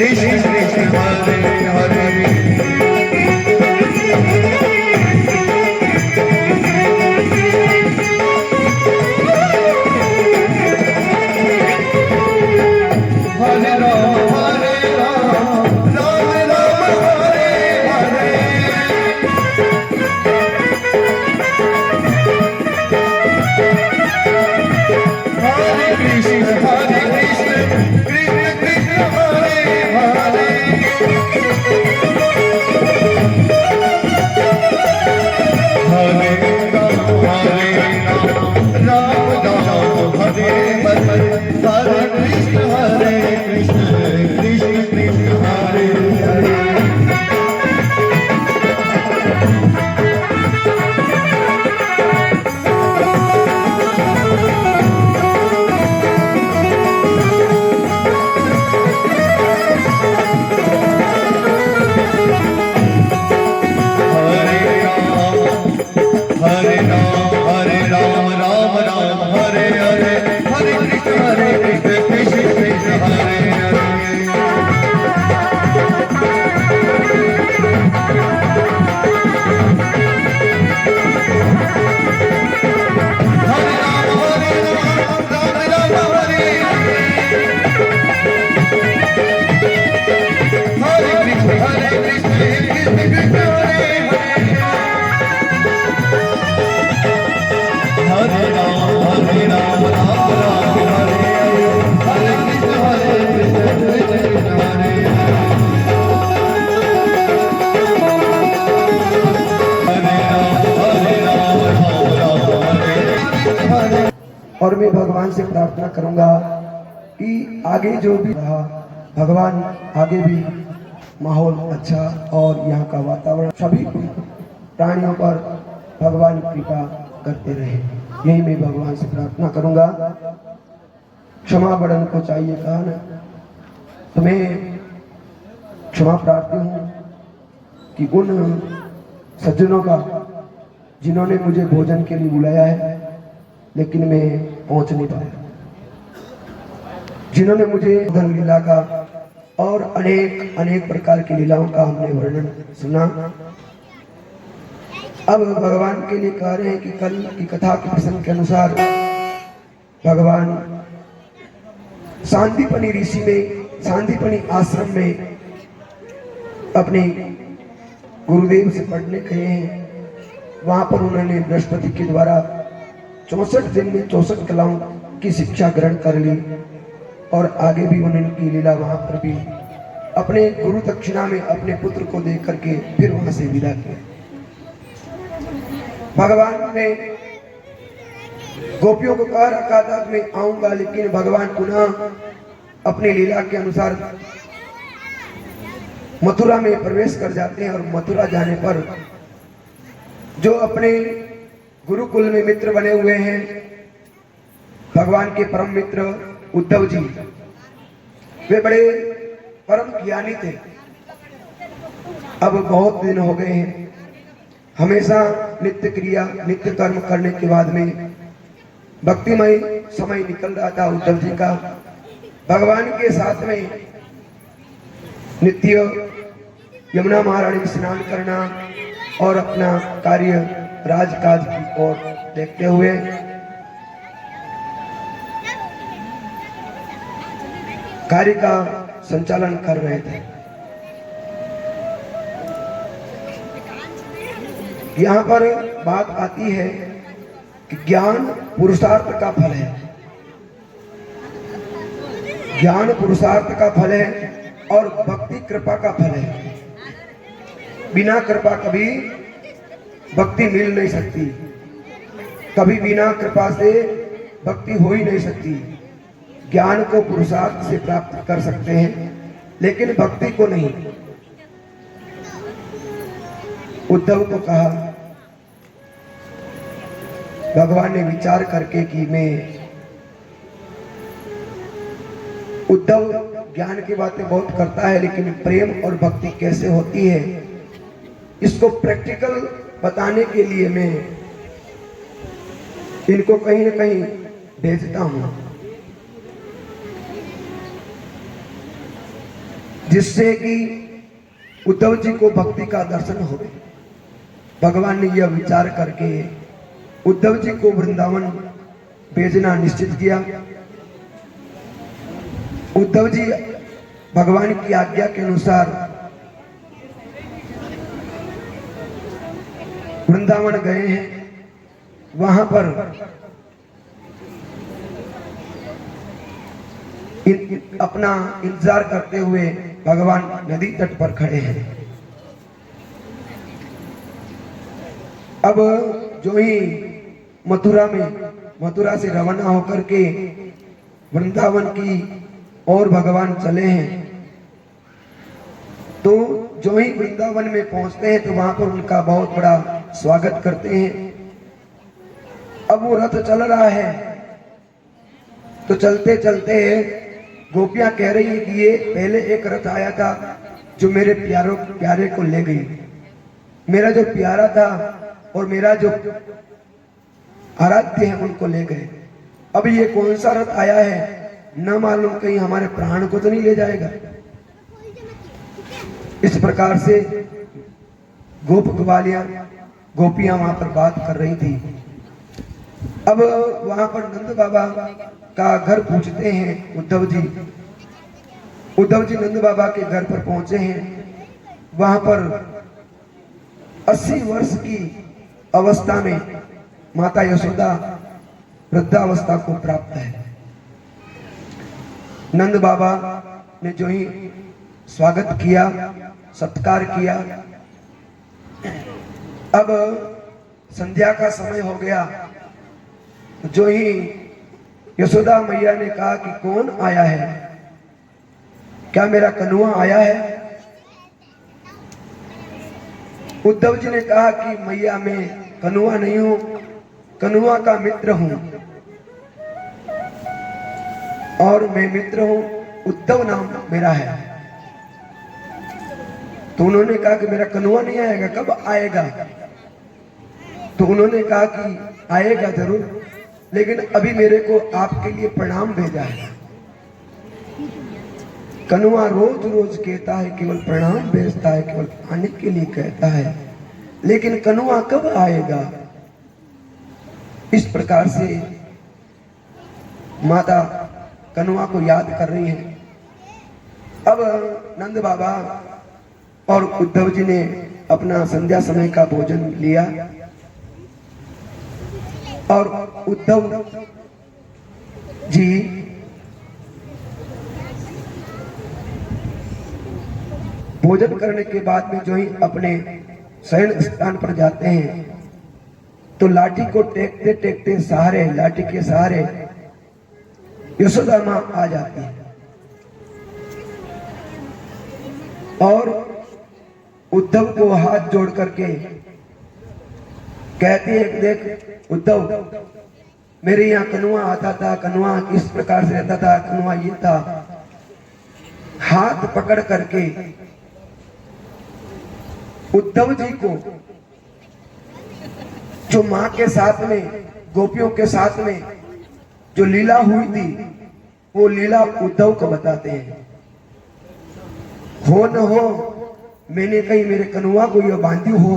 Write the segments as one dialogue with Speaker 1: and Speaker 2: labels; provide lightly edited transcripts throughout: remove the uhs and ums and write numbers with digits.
Speaker 1: कृष्ण कृष्ण हरे हरे हरे राम राम राम हरे हरे हरे कृष्ण कृष्ण कृष्ण हरे हरे हरे राम राम राम हरे हरे हरे कृष्ण कृष्ण कृष्ण हरे हरे हरे राम राम राम हरे हरे हरे कृष्ण कृष्ण कृष्ण हरे हरे हरे राम हरे हरे कृष्ण कृष्ण कृष्ण हरे हरे राम राम राम हरे हरे हरे कृष्ण कृष्ण हरे हरे।
Speaker 2: और मैं भगवान से प्रार्थना करूंगा कि आगे जो भी रहा भगवान आगे भी माहौल अच्छा और यहाँ का वातावरण सभी प्राणियों पर भगवान कृपा करते रहे, यही मैं भगवान से प्रार्थना करूंगा। क्षमा बड़न को चाहिए कहा ना, तो मैं क्षमा प्रार्थी हूँ कि उन सज्जनों का जिन्होंने मुझे भोजन के लिए बुलाया है लेकिन मैं पहुंच नहीं पाया, जिन्होंने मुझे धन लीला का और अनेक अनेक प्रकार की लीलाओं का हमने वर्णन सुना। अब भगवान के लिए कह रहे हैं कि कल की कथा के प्रसंग के अनुसार भगवान सांदीपनी ऋषि में सांदीपनी आश्रम में अपने गुरुदेव से पढ़ने गए हैं। वहां पर उन्होंने बृहस्पति के द्वारा 64 दिन में 64 कलाओं की शिक्षा ग्रहण कर ली और आगे भी उन्होंने लीला वहां पर भी अपने गुरु दक्षिणा में अपने पुत्र को दे करके फिर वहां से विदा किया। भगवान ने गोपियों को कह रखा था मैं आऊंगा, लेकिन भगवान पुनः अपनी लीला के अनुसार मथुरा में प्रवेश कर जाते हैं और मथुरा जाने पर जो अपने गुरुकुल में मित्र बने हुए हैं भगवान के परम मित्र उद्धव जी, वे बड़े परम ज्ञानी थे। अब बहुत दिन हो गए हैं, हमेशा नित्य क्रिया नित्य कर्म करने के बाद में भक्तिमय समय निकल रहा था उद्धव जी का। भगवान के साथ में नित्य यमुना महारानी में स्नान करना और अपना कार्य राजकाज की ओर देखते हुए कार्य का संचालन कर रहे थे। यहाँ पर बात आती है कि ज्ञान पुरुषार्थ का फल है, ज्ञान पुरुषार्थ का फल है और भक्ति कृपा का फल है। बिना कृपा कभी भक्ति मिल नहीं सकती, कभी बिना कृपा से भक्ति हो ही नहीं सकती। ज्ञान को पुरुषार्थ से प्राप्त कर सकते हैं लेकिन भक्ति को नहीं। उद्धव को कहा, भगवान ने विचार करके कि मैं उद्धव ज्ञान की बातें बहुत करता है लेकिन प्रेम और भक्ति कैसे होती है इसको प्रैक्टिकल बताने के लिए मैं इनको कहीं न कहीं भेजता हूं। जिससे कि उद्धव जी को भक्ति का दर्शन हो। भगवान ने यह विचार करके उद्धव जी को वृंदावन भेजना निश्चित किया। उद्धव जी भगवान की आज्ञा के अनुसार वृंदावन गए हैं। वहां पर अपना इंतजार करते हुए भगवान नदी तट पर खड़े हैं। अब जो ही मथुरा से रवाना होकर के वृंदावन की ओर भगवान चले हैं, तो जो ही वृंदावन में पहुंचते हैं तो वहां पर उनका बहुत बड़ा स्वागत करते हैं। अब वो रथ चल रहा है, तो चलते चलते गोपियां कह रही है कि ये पहले एक रथ आया था जो मेरे प्यारे को ले गई। मेरा जो प्यारा था और मेरा जो आराध्य है उनको ले गए। अब ये कौन सा रथ आया है, न मालूम कहीं हमारे प्राण को तो नहीं ले जाएगा। इस प्रकार से गोप ग्वालियां गोपियां वहां पर बात कर रही थी। अब वहां पर नंद बाबा का घर पूछते हैं उद्धव जी। उद्धव जी नंद बाबा के घर पर पहुंचे हैं। वहां पर 80 वर्ष की अवस्था में माता यशोदा वृद्धावस्था को प्राप्त है। नंद बाबा ने जो ही स्वागत किया, सत्कार किया। अब संध्या का समय हो गया। जो ही यशोदा मैया ने कहा कि कौन आया है, क्या मेरा कन्हुआ आया है? उद्धव जी ने कहा कि मैया मैं कन्हुआ नहीं हूं, कन्हुआ का मित्र हूं और मैं मित्र हूं, उद्धव नाम मेरा है। तो उन्होंने कहा कि मेरा कन्हुआ नहीं आएगा, कब आएगा? तो उन्होंने कहा कि आएगा जरूर, लेकिन अभी मेरे को आपके लिए प्रणाम भेजा है। कन्हुआ रोज रोज कहता है, केवल प्रणाम भेजता है, केवल आने के लिए कहता है, लेकिन कन्हुआ कब आएगा? इस प्रकार से माता कन्हुआ को याद कर रही है। अब नंद बाबा और उद्धव जी ने अपना संध्या समय का भोजन लिया और उद्धव जी भोजन करने के बाद में जो ही अपने शयन स्थान पर जाते हैं तो लाठी को टेकते टेकते सहारे, लाठी के सहारे यशोदा मां आ जाती है और उद्धव को हाथ जोड़ करके कहती है, देख उद्धव, मेरे यहाँ कन्हुआ आता था, कन्हुआ इस प्रकार से रहता था, कन्हुआ ये था। हाथ पकड़ करके उद्धव जी को जो मां के साथ में, गोपियों के साथ में जो लीला हुई थी, वो लीला उद्धव को बताते हैं। हो न हो, मैंने कहीं मेरे कन्हुआ को यह बांधी हो,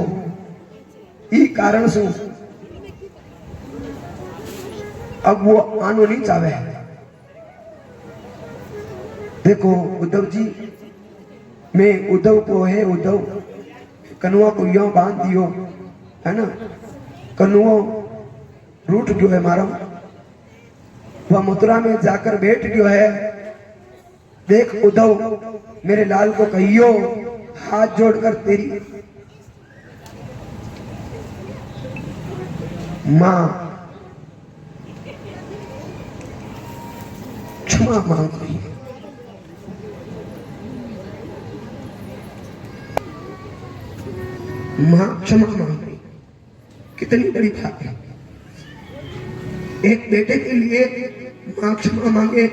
Speaker 2: ई कारण से अब वो आनो नहीं चाहे। देखो उद्धव जी, मैं उद्धव को है, उद्धव कन्हुआ को यो बांध दियो, है ना? कन्हुआ रूठ गयो है मारो, वह मथुरा में जाकर बैठ गयो है। देख उद्धव, मेरे लाल को कहियो हाथ जोड़कर तेरी मां क्षमा मांग रही है। मां क्षमा मांग रही, कितनी बड़ी बात है। एक बेटे के लिए मां क्षमा मांगे।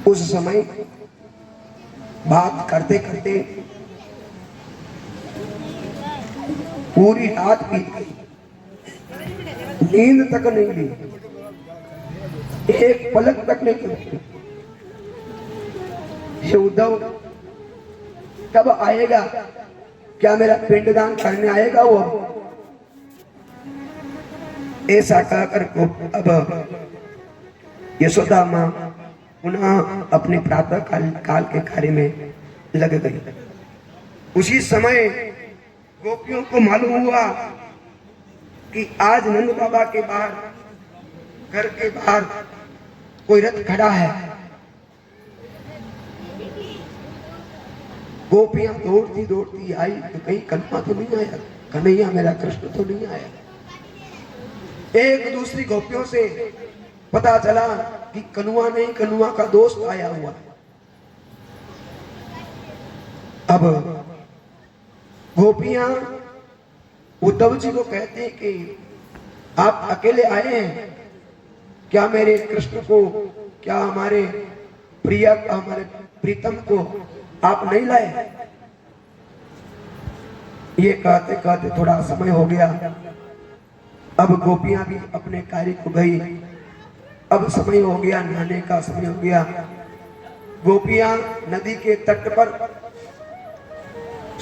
Speaker 2: उस समय बात करते करते पूरी रात बीत गई, नींद तक नहीं ली, एक पलक तक नहीं ली। हे उद्धव, कब आएगा? क्या मेरा पिंडदान करने आएगा वो? ऐसा कहकर को अब यशोदा माँ पुनः अपने प्रातः काल के कार्य में लग गई। उसी समय गोपियों को मालूम हुआ कि आज नंद बाबा के बाहर, घर के बाहर कोई रथ खड़ा है। गोपियां दौड़ती दौड़ती आई तो कहीं कन्हैया तो नहीं आया, कन्हैया मेरा कृष्ण तो नहीं आया। एक दूसरी गोपियों से पता चला कि कन्हैया नहीं, कन्हैया का दोस्त आया हुआ। अब गोपियां उद्धव जी को कहते हैं कि आप अकेले आए हैं क्या? मेरे कृष्ण को, क्या हमारे प्रिय, हमारे प्रीतम को आप नहीं लाए? ये कहते कहते थोड़ा समय हो गया। अब गोपियां भी अपने कार्य को गई। अब समय हो गया, नहाने का समय हो गया। गोपियां नदी के तट पर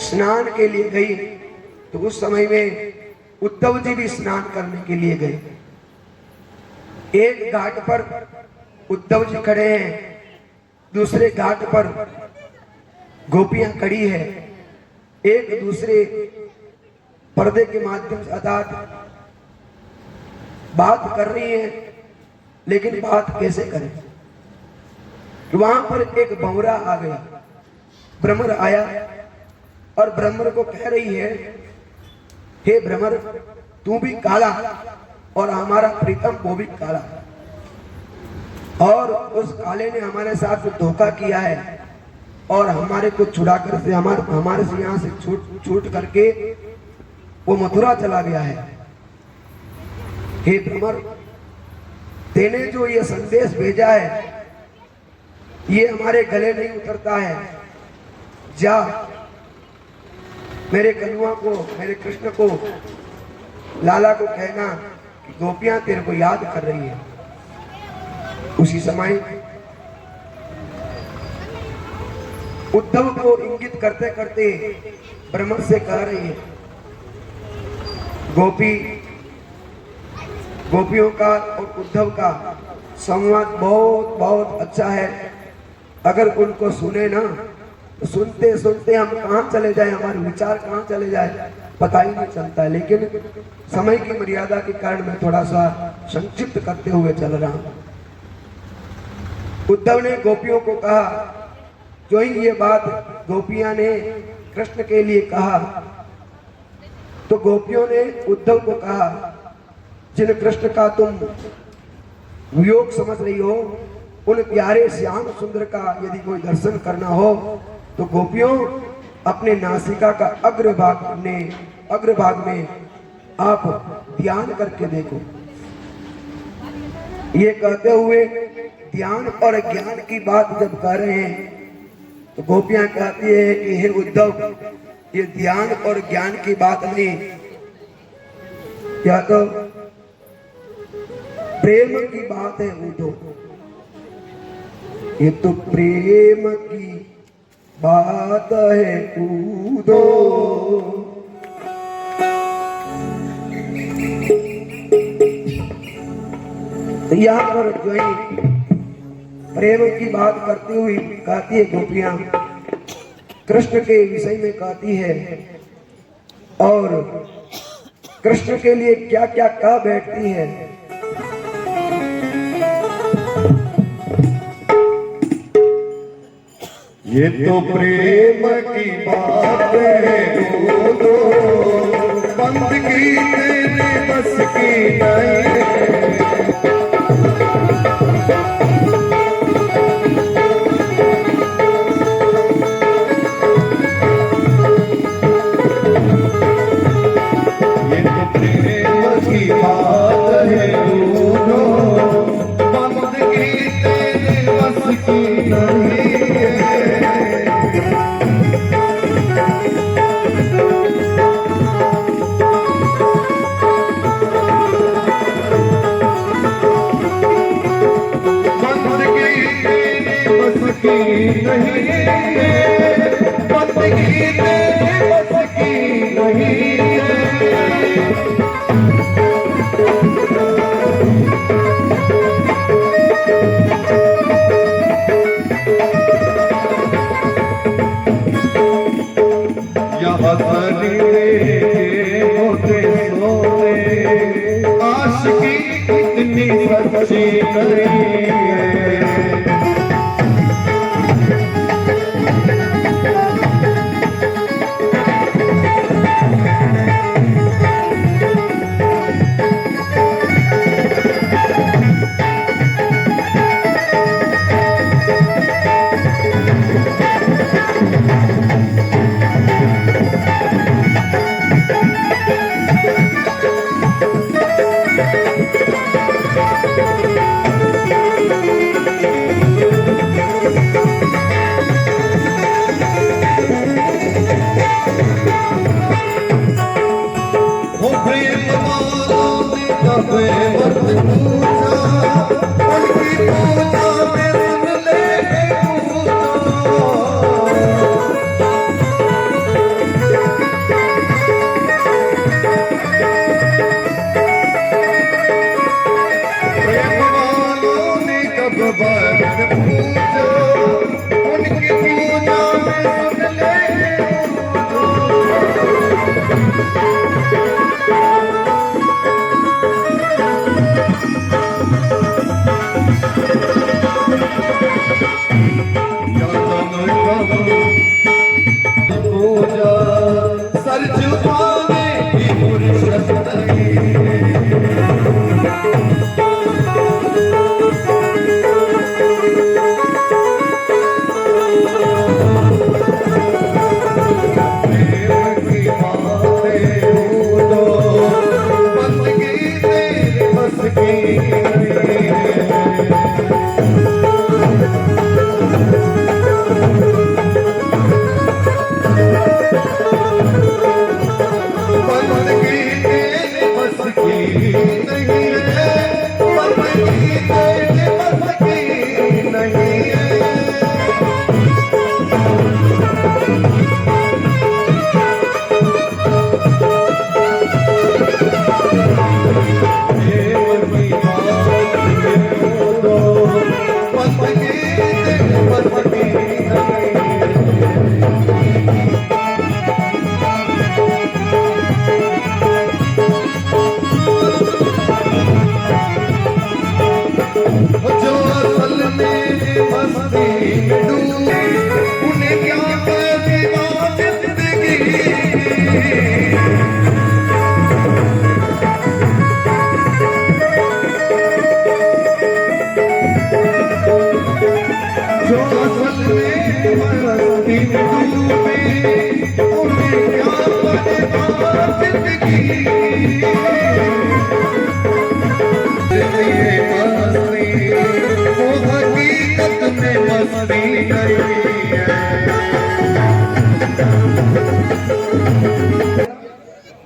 Speaker 2: स्नान के लिए गई तो उस समय में उद्धव जी भी स्नान करने के लिए गए। एक घाट पर उद्धव जी खड़े हैं, दूसरे घाट पर गोपियां खड़ी है। एक दूसरे पर्दे के माध्यम से अर्थात बात कर रही है, लेकिन बात कैसे करें? वहां पर एक भंवरा आ गया, भ्रमर आया और भ्रमर को कह रही है, हे भ्रमर, तू भी काला और हमारा प्रीतम वो भी काला, और उस काले ने हमारे साथ धोखा किया है और हमारे को छुड़ा कर से हमारे से यहाँ से छूट करके वो मथुरा चला गया है। हे भ्रमर, तेने जो ये संदेश भेजा है ये हमारे गले नहीं उतरता है। जा मेरे कन्हैया को, मेरे कृष्ण को, लाला को कहना कि गोपियां तेरे को याद कर रही है। उसी समय उद्धव को इंगित करते करते भ्रमर से कह रही है, गोपियों का और उद्धव का संवाद बहुत बहुत अच्छा है। अगर उनको सुने ना तो सुनते सुनते हम कहाँ चले जाए, हमारे विचार कहाँ चले जाए पता ही नहीं चलता है। लेकिन समय की मर्यादा के कारण मैं थोड़ा सा संक्षिप्त करते हुए चल रहा हूँ। उद्धव ने गोपियों को कहा, जो ही ये बात गोपियां ने कृष्ण के लिए कहा तो गोपियों ने उद्धव को कहा, जिन कृष्ण का तुम वियोग समझ रही हो, उन प्यारे श्याम सुंदर का यदि कोई दर्शन करना हो तो गोपियों अपने नासिका का अग्रभाग में आप ध्यान करके देखो। ये कहते हुए ध्यान और ज्ञान की बात जब कर रहे हैं तो गोपियां कहती है कि हे उद्धव, ये ध्यान और ज्ञान की बात नहीं, या तो प्रेम की बात है उद्धव। ये तो प्रेम की बात है उद्धव। तो यहाँ पर जो है प्रेम की बात करती हुई कहती है गोपियां, कृष्ण के विषय में कहती है और कृष्ण के लिए क्या क्या कह बैठती है।
Speaker 1: ये तो प्रेम की बात है दो बंद की तेरे बस की नहीं। ये तो प्रेम की बात है दो बंद की तेरे बस की नहीं। नहीं बंदगी तेरे बस की नहीं है। यहाँ सजदे होते सोते आशिकी इतनी सच्ची नहीं है। सर झुकाने की फुर्सत नहीं।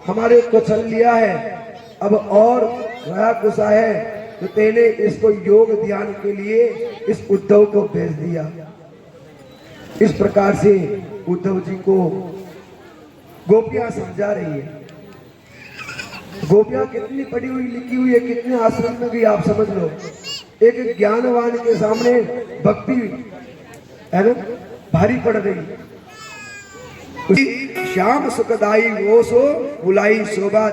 Speaker 2: हमारे को चल लिया है, अब और नया गुस्सा है तो तेने इसको योग ध्यान के लिए इस उद्धव को भेज दिया। इस प्रकार से उद्धव जी को गोपियां समझा रही है। गोपियां कितनी पढ़ी हुई लिखी हुई है, कितने आश्रम में गई आप समझ लो। एक ज्ञानवान के सामने भक्ति है ना भारी पड़ रही। श्याम सुखदाई वो सो बुलाई शोभा,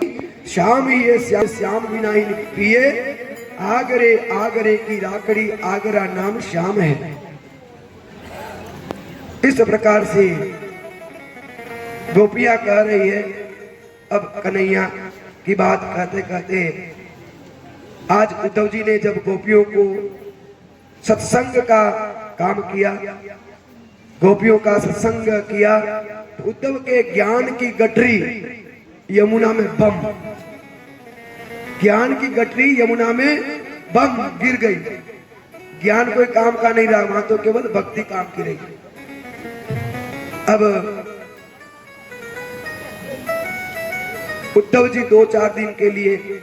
Speaker 2: श्याम ही ये श्याम बिना ही पिए, आगरे आगरे की राकड़ी, आगरा नाम श्याम है। इस प्रकार से गोपियां कह रही है। अब कन्हैया की बात कहते कहते आज उद्धव जी ने जब गोपियों को सत्संग का काम किया, गोपियों का सत्संग किया, तो उद्धव के ज्ञान की गठरी यमुना में बम, ज्ञान की गठरी यमुना में बम गिर गई। ज्ञान कोई काम का नहीं रहा, वहां तो केवल भक्ति काम की रही। अब उद्धव जी 2-4 दिन के लिए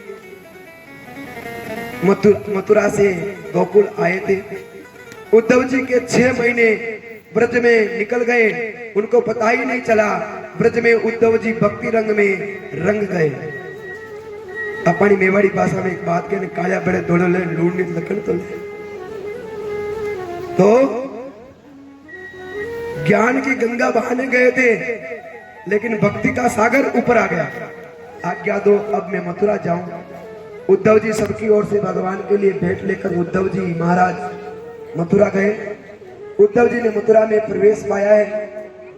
Speaker 2: मथुरा से गोकुल आए थे। उद्धव जी के 6 महीने ब्रज में निकल गए, उनको पता ही नहीं चला। ब्रज में उद्धव जी भक्ति रंग में रंग गए। अपनी मेवाड़ी भाषा में एक बात कहने, काया बड़े दौड़े लूढ़ लकड़ तो ज्ञान की गंगा बहाने गए थे, लेकिन भक्ति का सागर ऊपर आ गया। आज्ञा दो, अब मैं मथुरा जाऊं। उद्धव जी सबकी ओर से भगवान के लिए भेंट लेकर उद्धव जी महाराज मथुरा गए। उद्धव जी ने मथुरा में प्रवेश पाया है।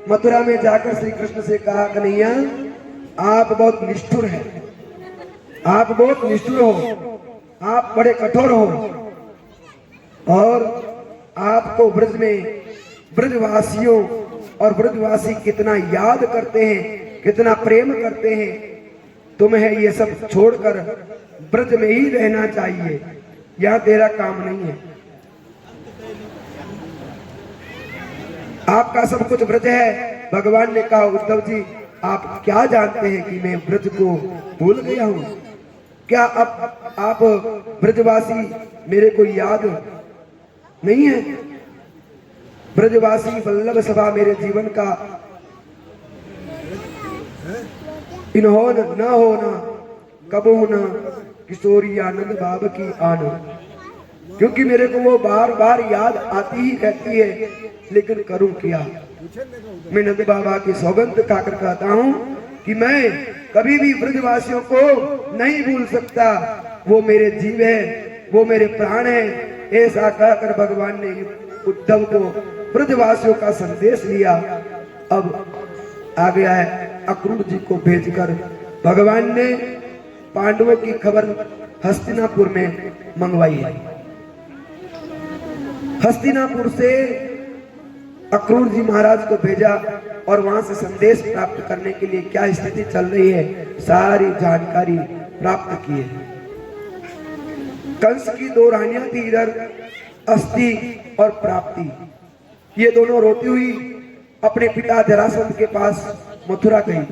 Speaker 2: मथुरा में जाकर श्री कृष्ण से कहा, कन्हैया आप बहुत निष्ठुर हैं, आप बहुत निष्ठुर हो, आप बड़े कठोर हो, और आपको ब्रज में ब्रजवासियों और ब्रजवासी कितना याद करते हैं, कितना प्रेम करते हैं। तुम्हें ये सब छोड़कर ब्रज में ही रहना चाहिए, यह तेरा काम नहीं है। आपका सब कुछ ब्रज है। भगवान ने कहा, उद्धव जी आप क्या जानते हैं कि मैं ब्रज को भूल गया हूं? क्या अब आप ब्रजवासी मेरे को याद नहीं है? ब्रजवासी वल्लभ सभा मेरे जीवन का इन्हों न होना कबो न किशोरी आनंद बाब की आन, क्योंकि मेरे को वो बार बार याद आती ही रहती है, लेकिन करूं क्या? मैं नंद बाबा की सौगंध खाकर कहता हूं कि मैं कभी भी ब्रजवासियों को नहीं भूल सकता। वो मेरे जीव है, वो मेरे प्राण है। ऐसा कहकर भगवान ने उद्धव को ब्रजवासियों का संदेश लिया। अब आ गया है अक्रूर जी को भेजकर भगवान ने पांडवों की खबर हस्तिनापुर में मंगवाई है। हस्तिनापुर से अक्रूर जी महाराज को भेजा और वहां से संदेश प्राप्त करने के लिए क्या स्थिति चल रही है सारी जानकारी प्राप्त की है। कंस की दो रानियां थी, इधर अस्थि और प्राप्ति। ये दोनों रोती हुई अपने पिता जरासंध के पास मथुरा गई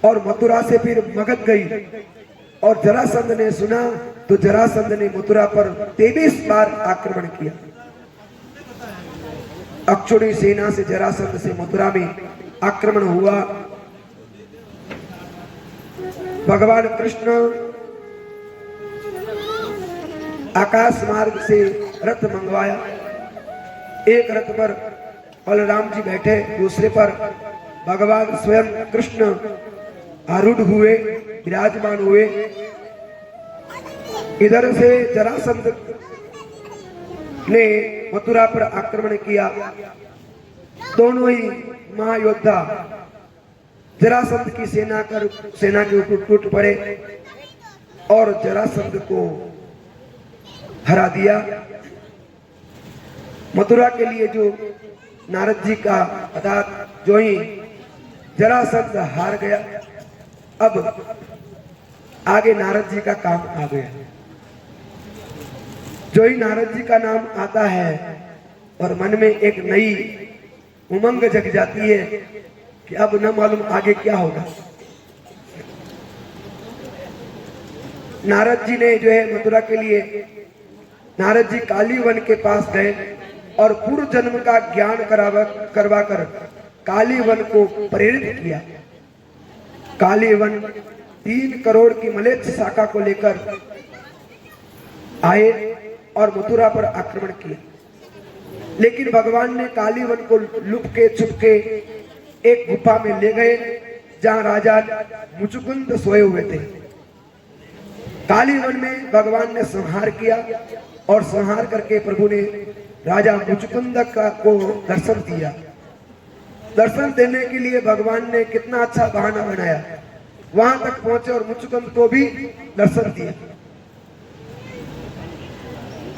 Speaker 2: और मथुरा से फिर मगध गई। और जरासंध ने सुना तो जरासंध ने मथुरा पर 23 बार आक्रमण किया। अक्षुणी सेना से जरासंध से मथुरा में आक्रमण हुआ। भगवान कृष्ण आकाश मार्ग से रथ मंगवाया। एक रथ पर बलराम जी बैठे, दूसरे पर भगवान स्वयं कृष्ण आरूढ़ हुए, विराजमान हुए। इधर से जरासंध ने मथुरा पर आक्रमण किया। दोनों ही महायोद्धा जरासंध की सेना के ऊपर टूट पड़े और जरासंध को हरा दिया। मथुरा के लिए जो नारद जी का अर्थात जो ही जरासंध हार गया, अब आगे नारद जी का काम आ गया। जो ही नारद जी का नाम आता है और मन में एक नई उमंग जग जाती है कि अब न मालूम आगे क्या होगा। नारद जी ने जो है मथुरा के लिए, नारद जी काली वन के पास गए और पूर्व जन्म का ज्ञान करवाकर काली वन को प्रेरित किया। काली वन 3 करोड़ की मलेच्छ शाखा को लेकर आए और मथुरा पर आक्रमण किया। लेकिन भगवान ने काली वन को लुपके छुपके एक गुफा में ले गए जहां राजा मुचुकुंद सोए हुए थे। काली वन में भगवान ने संहार किया और संहार करके प्रभु ने राजा मुचुकुंद को दर्शन दिया। दर्शन देने के लिए भगवान ने कितना अच्छा बहाना बनाया, वहां तक पहुंचे और मुचुकुंद को भी दर्शन दिया।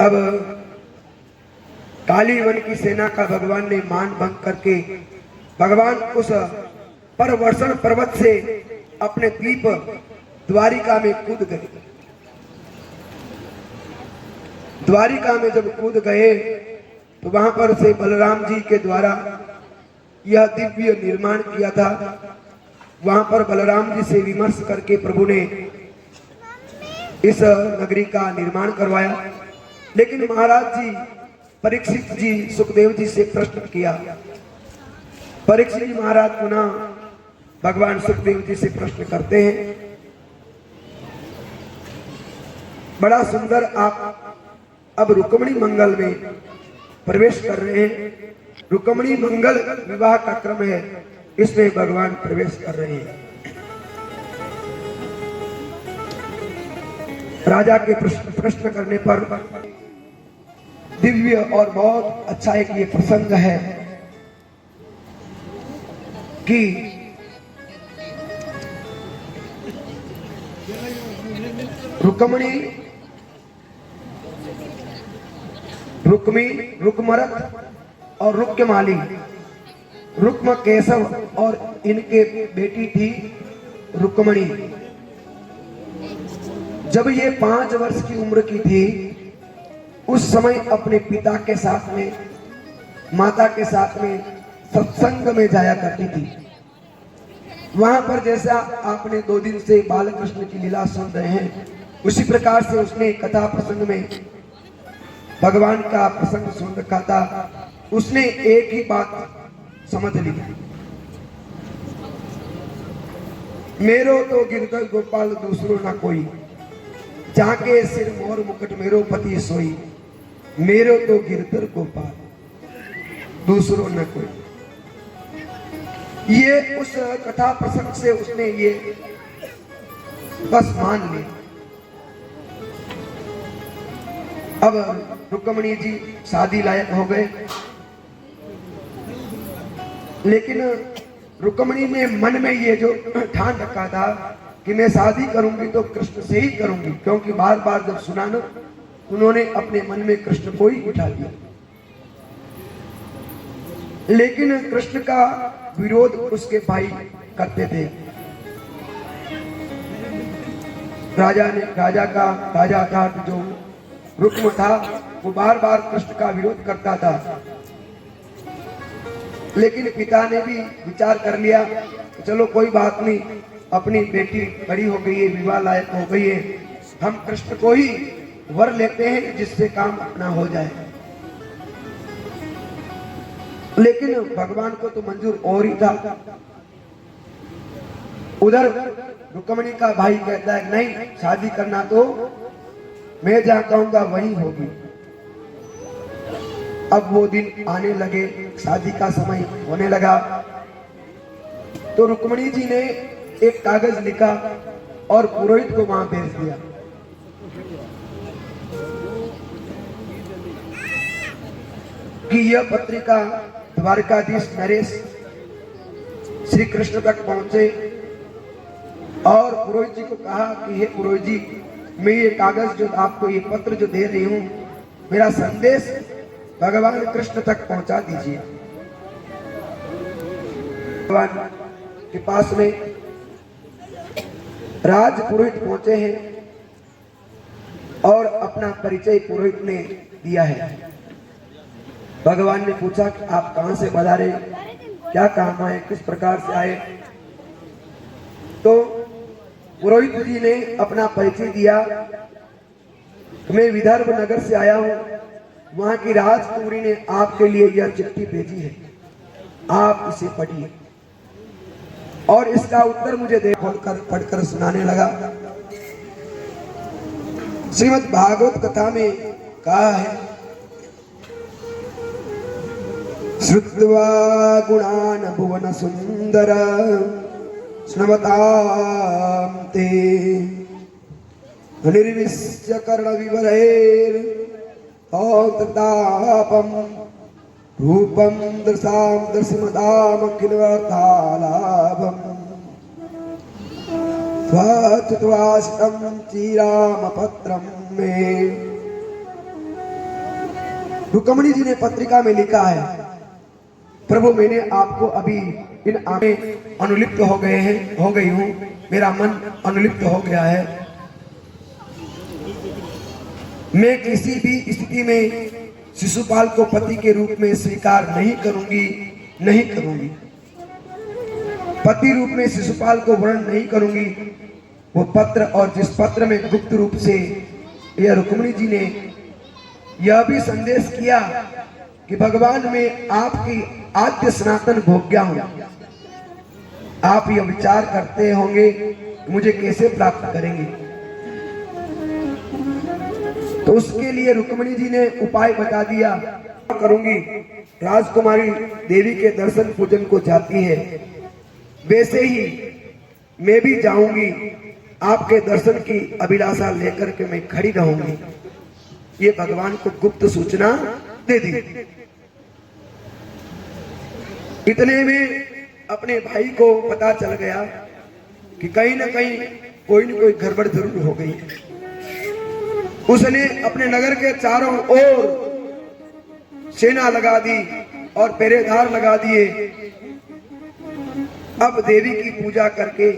Speaker 2: अब काली वन की सेना का भगवान ने मान भंग करके भगवान उस परवर्षण पर्वत से अपने द्वीप द्वारिका में कूद गए। द्वारिका में जब कूद गए तो वहां पर से बलराम जी के द्वारा यह दिव्य निर्माण किया था। वहां पर बलराम जी से विमर्श करके प्रभु ने इस नगरी का निर्माण करवाया। लेकिन महाराज जी परीक्षित जी सुखदेव जी से प्रश्न किया। परीक्षित जी महाराज पुनः भगवान सुखदेव जी से प्रश्न करते हैं, बड़ा सुंदर आप अब रुक्मिणी मंगल में प्रवेश कर रहे हैं। रुक्मिणी मंगल विवाह का क्रम है, इसमें भगवान प्रवेश कर रहे हैं। राजा के प्रश्न करने पर दिव्य और बहुत अच्छा एक ये प्रसंग है कि रुक्मिणी रुक्मी रुक्मरथ और रुक्माली रुक्म केशव और इनके बेटी थी रुक्मिणी। जब ये 5 वर्ष की उम्र की थी उस समय अपने पिता के साथ में माता के साथ में सत्संग में जाया करती थी। वहां पर जैसा आपने 2 दिन से बाल कृष्ण की लीला सुन रहे हैं, उसी प्रकार से उसने कथा प्रसंग में भगवान का प्रसंग सुन रखा था। उसने एक ही बात समझ ली, मेरो तो गिरधर गोपाल दूसरो ना कोई, जाके सिर मोर मुकुट मेरो पति सोई, मेरो तो गिरधर गोपाल दूसरो न कोई। ये उस कथा प्रसंग से उसने ये बस मान लिया। अब रुक्मिणी जी शादी लायक हो गए, लेकिन रुक्मिणी ने मन में ये जो ठान रखा था कि मैं शादी करूंगी तो कृष्ण से ही करूंगी, क्योंकि बार बार जब सुना ना उन्होंने अपने मन में कृष्ण को ही उठा लिया। लेकिन कृष्ण का विरोध उसके भाई करते थे। राजा था जो रुक्म था, वो बार बार कृष्ण का विरोध करता था। लेकिन पिता ने भी विचार कर लिया कि चलो कोई बात नहीं, अपनी बेटी बड़ी हो गई है, विवाह लायक हो गई है, हम कृष्ण को ही वर लेते हैं जिससे काम अपना हो जाए। लेकिन भगवान को तो मंजूर और ही था। उधर रुक्मिणी का भाई कहता है नहीं, शादी करना तो मैं जहां कहूंगा वही होगी। अब वो दिन आने लगे, शादी का समय होने लगा, तो रुक्मिणी जी ने एक कागज लिखा और पुरोहित को वहां भेज दिया। कि यह पत्रिका द्वारकाधीश नरेश श्री कृष्ण तक पहुंचे, और पुरोहित जी को कहा कि हे पुरोहित जी, मैं ये कागज जो आपको ये पत्र जो दे रही हूं, मेरा संदेश भगवान कृष्ण तक पहुंचा दीजिए। भगवान के पास में राज पुरोहित पहुंचे हैं और अपना परिचय पुरोहित ने दिया है। भगवान ने पूछा कि आप कहां से पधारे, क्या काम आए, किस प्रकार से आए। तो पुरोहित जी ने अपना परिचय दिया, मैं विदर्भ नगर से आया हूं, वहां की राजकुमारी ने आपके लिए यह चिट्ठी भेजी है, आप इसे पढ़िए। और इसका उत्तर मुझे दे खोलकर पढ़कर सुनाने लगा। श्रीमद् भागवत कथा में कहा है, श्रुत्वा गुणान भुवन सुंदर स्नवतां ते निर्विश्य कर्ण विवरैर औततापम रूपम दर्शाम दर्शमदाम किलवतालाभम स्वच्छत्वाशितम चीराम पत्रम में। रुक्मिणी जी ने पत्रिका में लिखा है, प्रभु मैंने आपको अभी इन आंखें अनुलिप्त हो गई हूं, मेरा मन अनुलिप्त हो गया है। मैं किसी भी स्थिति में शिशुपाल को पति के रूप में स्वीकार नहीं करूंगी। पति रूप में शिशुपाल को वर्ण नहीं करूंगी। वो पत्र, और जिस पत्र में गुप्त रूप से यह रुक्मिणी जी ने यह भी संदेश किया कि भगवान मैं आपकी आद्य सनातन भोग्या हूं। आप यह विचार करते होंगे मुझे कैसे प्राप्त करेंगे। तो उसके लिए रुक्मिणी जी ने उपाय बता दिया। करूंगी, राजकुमारी देवी के दर्शन पूजन को जाती है, वैसे ही मैं भी जाऊंगी, आपके दर्शन की अभिलाषा लेकर के मैं खड़ी रहूंगी। ये भगवान को गुप्त सूचना दे दी। इतने में अपने भाई को पता चल गया कि कहीं ना कहीं कोई न कोई गड़बड़ जरूर हो गई है। उसने अपने नगर के चारों ओर सेना लगा दी और पहरेदार लगा दिए। अब देवी की पूजा करके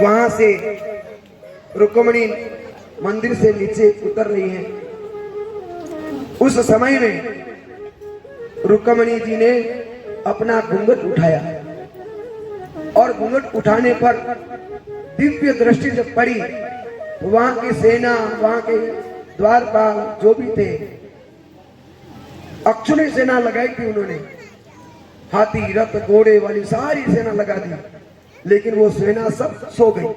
Speaker 2: वहां से रुक्मिणी मंदिर से नीचे उतर रही है। उस समय में रुक्मिणी जी ने अपना घूंघट उठाया और घूंघट उठाने पर दिव्य दृष्टि जब पड़ी तो वहां की सेना, वहां के द्वारपाल जो भी थे, अक्षुणी सेना लगाई थी उन्होंने, हाथी रथ घोड़े वाली सारी सेना लगा दी, लेकिन वो सेना सब सो गई।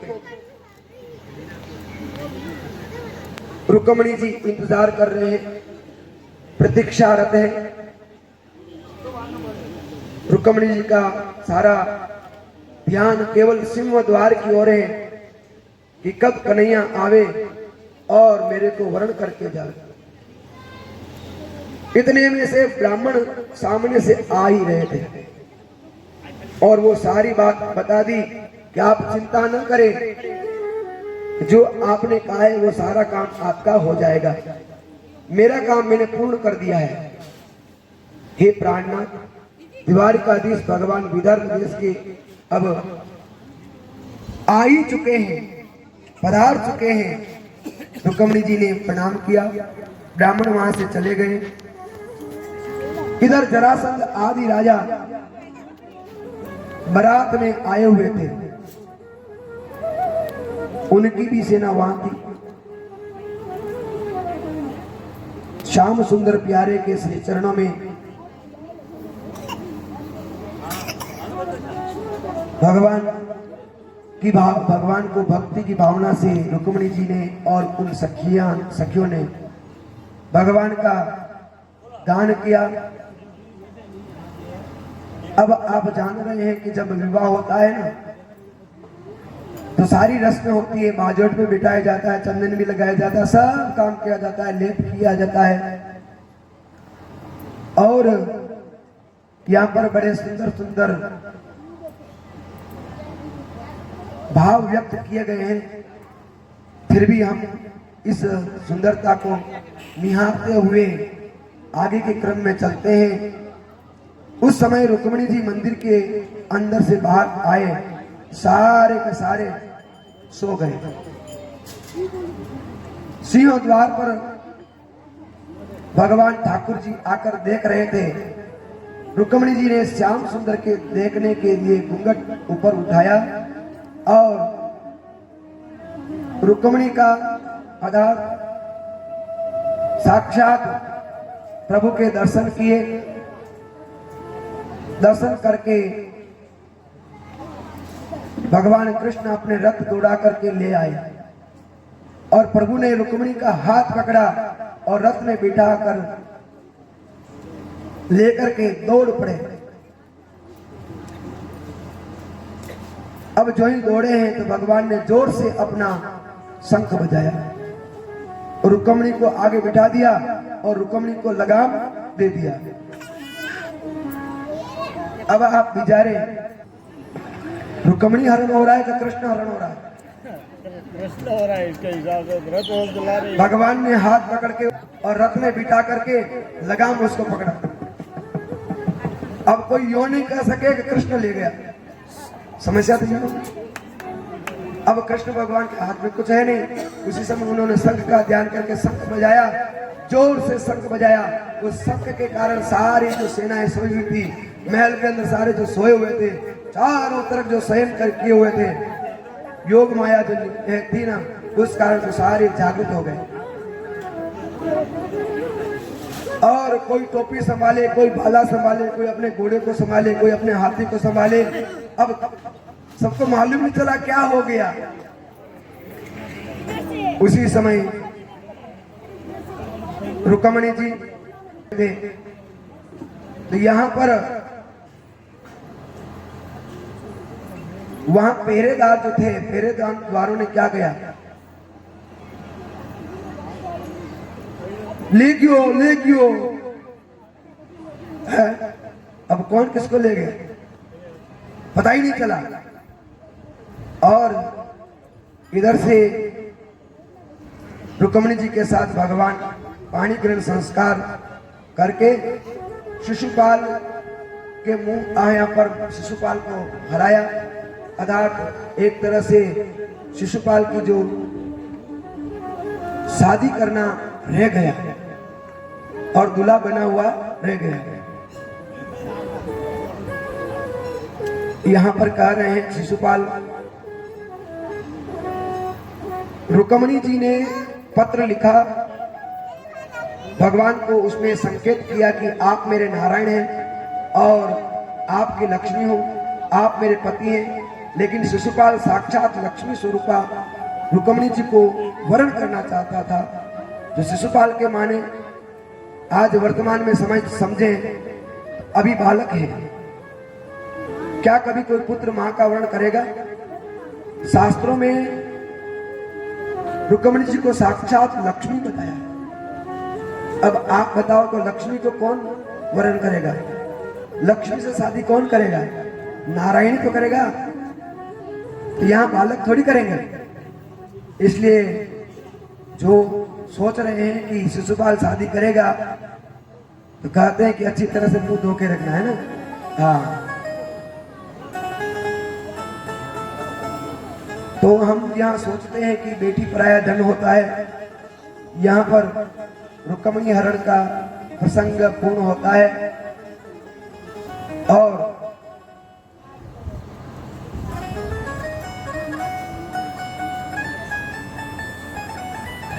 Speaker 2: रुक्मिणी जी इंतजार कर रहे हैं, प्रतीक्षारत है। रुक्मिणी जी का सारा ध्यान केवल सिंह द्वार की ओर है कि कब कन्हैया आवे और मेरे को वरण करके जाए। इतने में से ब्राह्मण सामने से आ ही रहे थे और वो सारी बात बता दी कि आप चिंता न करें, जो आपने कहा है वो सारा काम आपका हो जाएगा, मेरा काम मैंने पूर्ण कर दिया है। हे प्राणनाथ, द्वारिकाधीश भगवान विदर्भ देश के अब आ ही चुके हैं, पधार चुके हैं। रुक्मिणी जी ने प्रणाम किया, ब्राह्मण वहां से चले गए। इधर जरासंध आदि राजा बारात में आए हुए थे, उनकी भी सेना वहां थी। श्याम सुंदर प्यारे के श्री चरणों में भगवान को भक्ति की भावना से रुक्मिणी जी ने और उन सखियों ने भगवान का गान किया। अब आप जान रहे हैं कि जब विवाह होता है ना तो सारी रस्में होती है, बाजोट में बिठाया जाता है, चंदन भी लगाया जाता है, सब काम किया जाता है, लेप किया जाता है और यहाँ पर बड़े सुंदर सुंदर भाव व्यक्त किए गए हैं। फिर भी हम इस सुंदरता को निहारते हुए आगे के क्रम में चलते हैं। उस समय रुक्मिणी जी मंदिर के अंदर से बाहर आए, सारे के सारे सो गए। सिंह द्वार पर भगवान ठाकुर जी आकर देख रहे थे। रुक्मिणी जी ने श्याम सुंदर के देखने के लिए घूंघट ऊपर उठाया और रुक्मिणी का आधार साक्षात प्रभु के दर्शन किए। दर्शन करके भगवान कृष्ण अपने रथ दौड़ा करके ले आए और प्रभु ने रुक्मिणी का हाथ पकड़ा और रथ में बिठाकर लेकर के दौड़ पड़े। अब जो ही दौड़े हैं तो भगवान ने जोर से अपना शंख बजाया, रुक्मिणी को आगे बिठा दिया और रुक्मिणी को लगाम दे दिया। अब आप विचारे रुक्मिणी हरण हो रहा है कि कृष्ण हरण हो रहा है?
Speaker 3: कृष्ण हो रहा है, इसके हिसाब से रथ और जला रही है।
Speaker 2: भगवान ने हाथ पकड़ के और रथ में बिठा करके लगाम उसको पकड़ा। अब कोई यो नहीं कह सके कि कृष्ण ले गया, समस्या थी। अब कृष्ण भगवान के हाथ में कुछ है नहीं। उसी समय उन्होंने शंख का ध्यान करके शंख बजाया, जोर से शंख बजाया। उस शंख के कारण सारी जो सेनाएं सोई हुई थी, महल के अंदर सारे जो सोए हुए थे, चारों तरफ जो शयन कर किए हुए थे, योग माया जो थी ना, उस कारण से सारे जागृत हो गए। और कोई टोपी संभाले, कोई भाला संभाले, कोई अपने घोड़े को संभाले, कोई अपने हाथी को संभाले। अब सबको मालूम नहीं चला क्या हो गया। उसी समय रुक्मणी जी थे, तो यहाँ पर वहां पहरेदार जो थे, पहरेदारों ने क्या किया, ले गयो है? अब कौन किसको ले गए पता ही नहीं चला। और इधर से रुक्मणी जी के साथ भगवान पाणी ग्रहण संस्कार करके शिशुपाल के मुंह आया पर शिशुपाल को हराया। अर्थात एक तरह से शिशुपाल की जो शादी करना रह गया और दूल्हा बना हुआ रह गया। यहां पर कह रहे हैं शिशुपाल, रुक्मणी जी ने पत्र लिखा भगवान को, उसमें संकेत किया कि आप मेरे नारायण हैं और आपकी लक्ष्मी हो, आप मेरे पति हैं। लेकिन शिशुपाल साक्षात लक्ष्मी स्वरूपा रुक्मणी जी को वरण करना चाहता था। जो शिशुपाल के माने आज वर्तमान में समझे अभी बालक है, क्या कभी कोई पुत्र मां का वर्ण करेगा? शास्त्रों में रुक्मणी जी को साक्षात लक्ष्मी बताया। अब आप बताओ तो लक्ष्मी को कौन वरण करेगा? लक्ष्मी से शादी कौन करेगा? नारायण तो करेगा, तो यहाँ बालक थोड़ी करेंगे। इसलिए जो सोच रहे हैं कि शिशुपाल शादी करेगा, तो कहते हैं कि अच्छी तरह से मुंह धो के रखना है ना। हाँ, तो हम यहाँ सोचते हैं कि बेटी पराया धन होता है। यहाँ पर रुक्मणी हरण का प्रसंग पूर्ण होता है और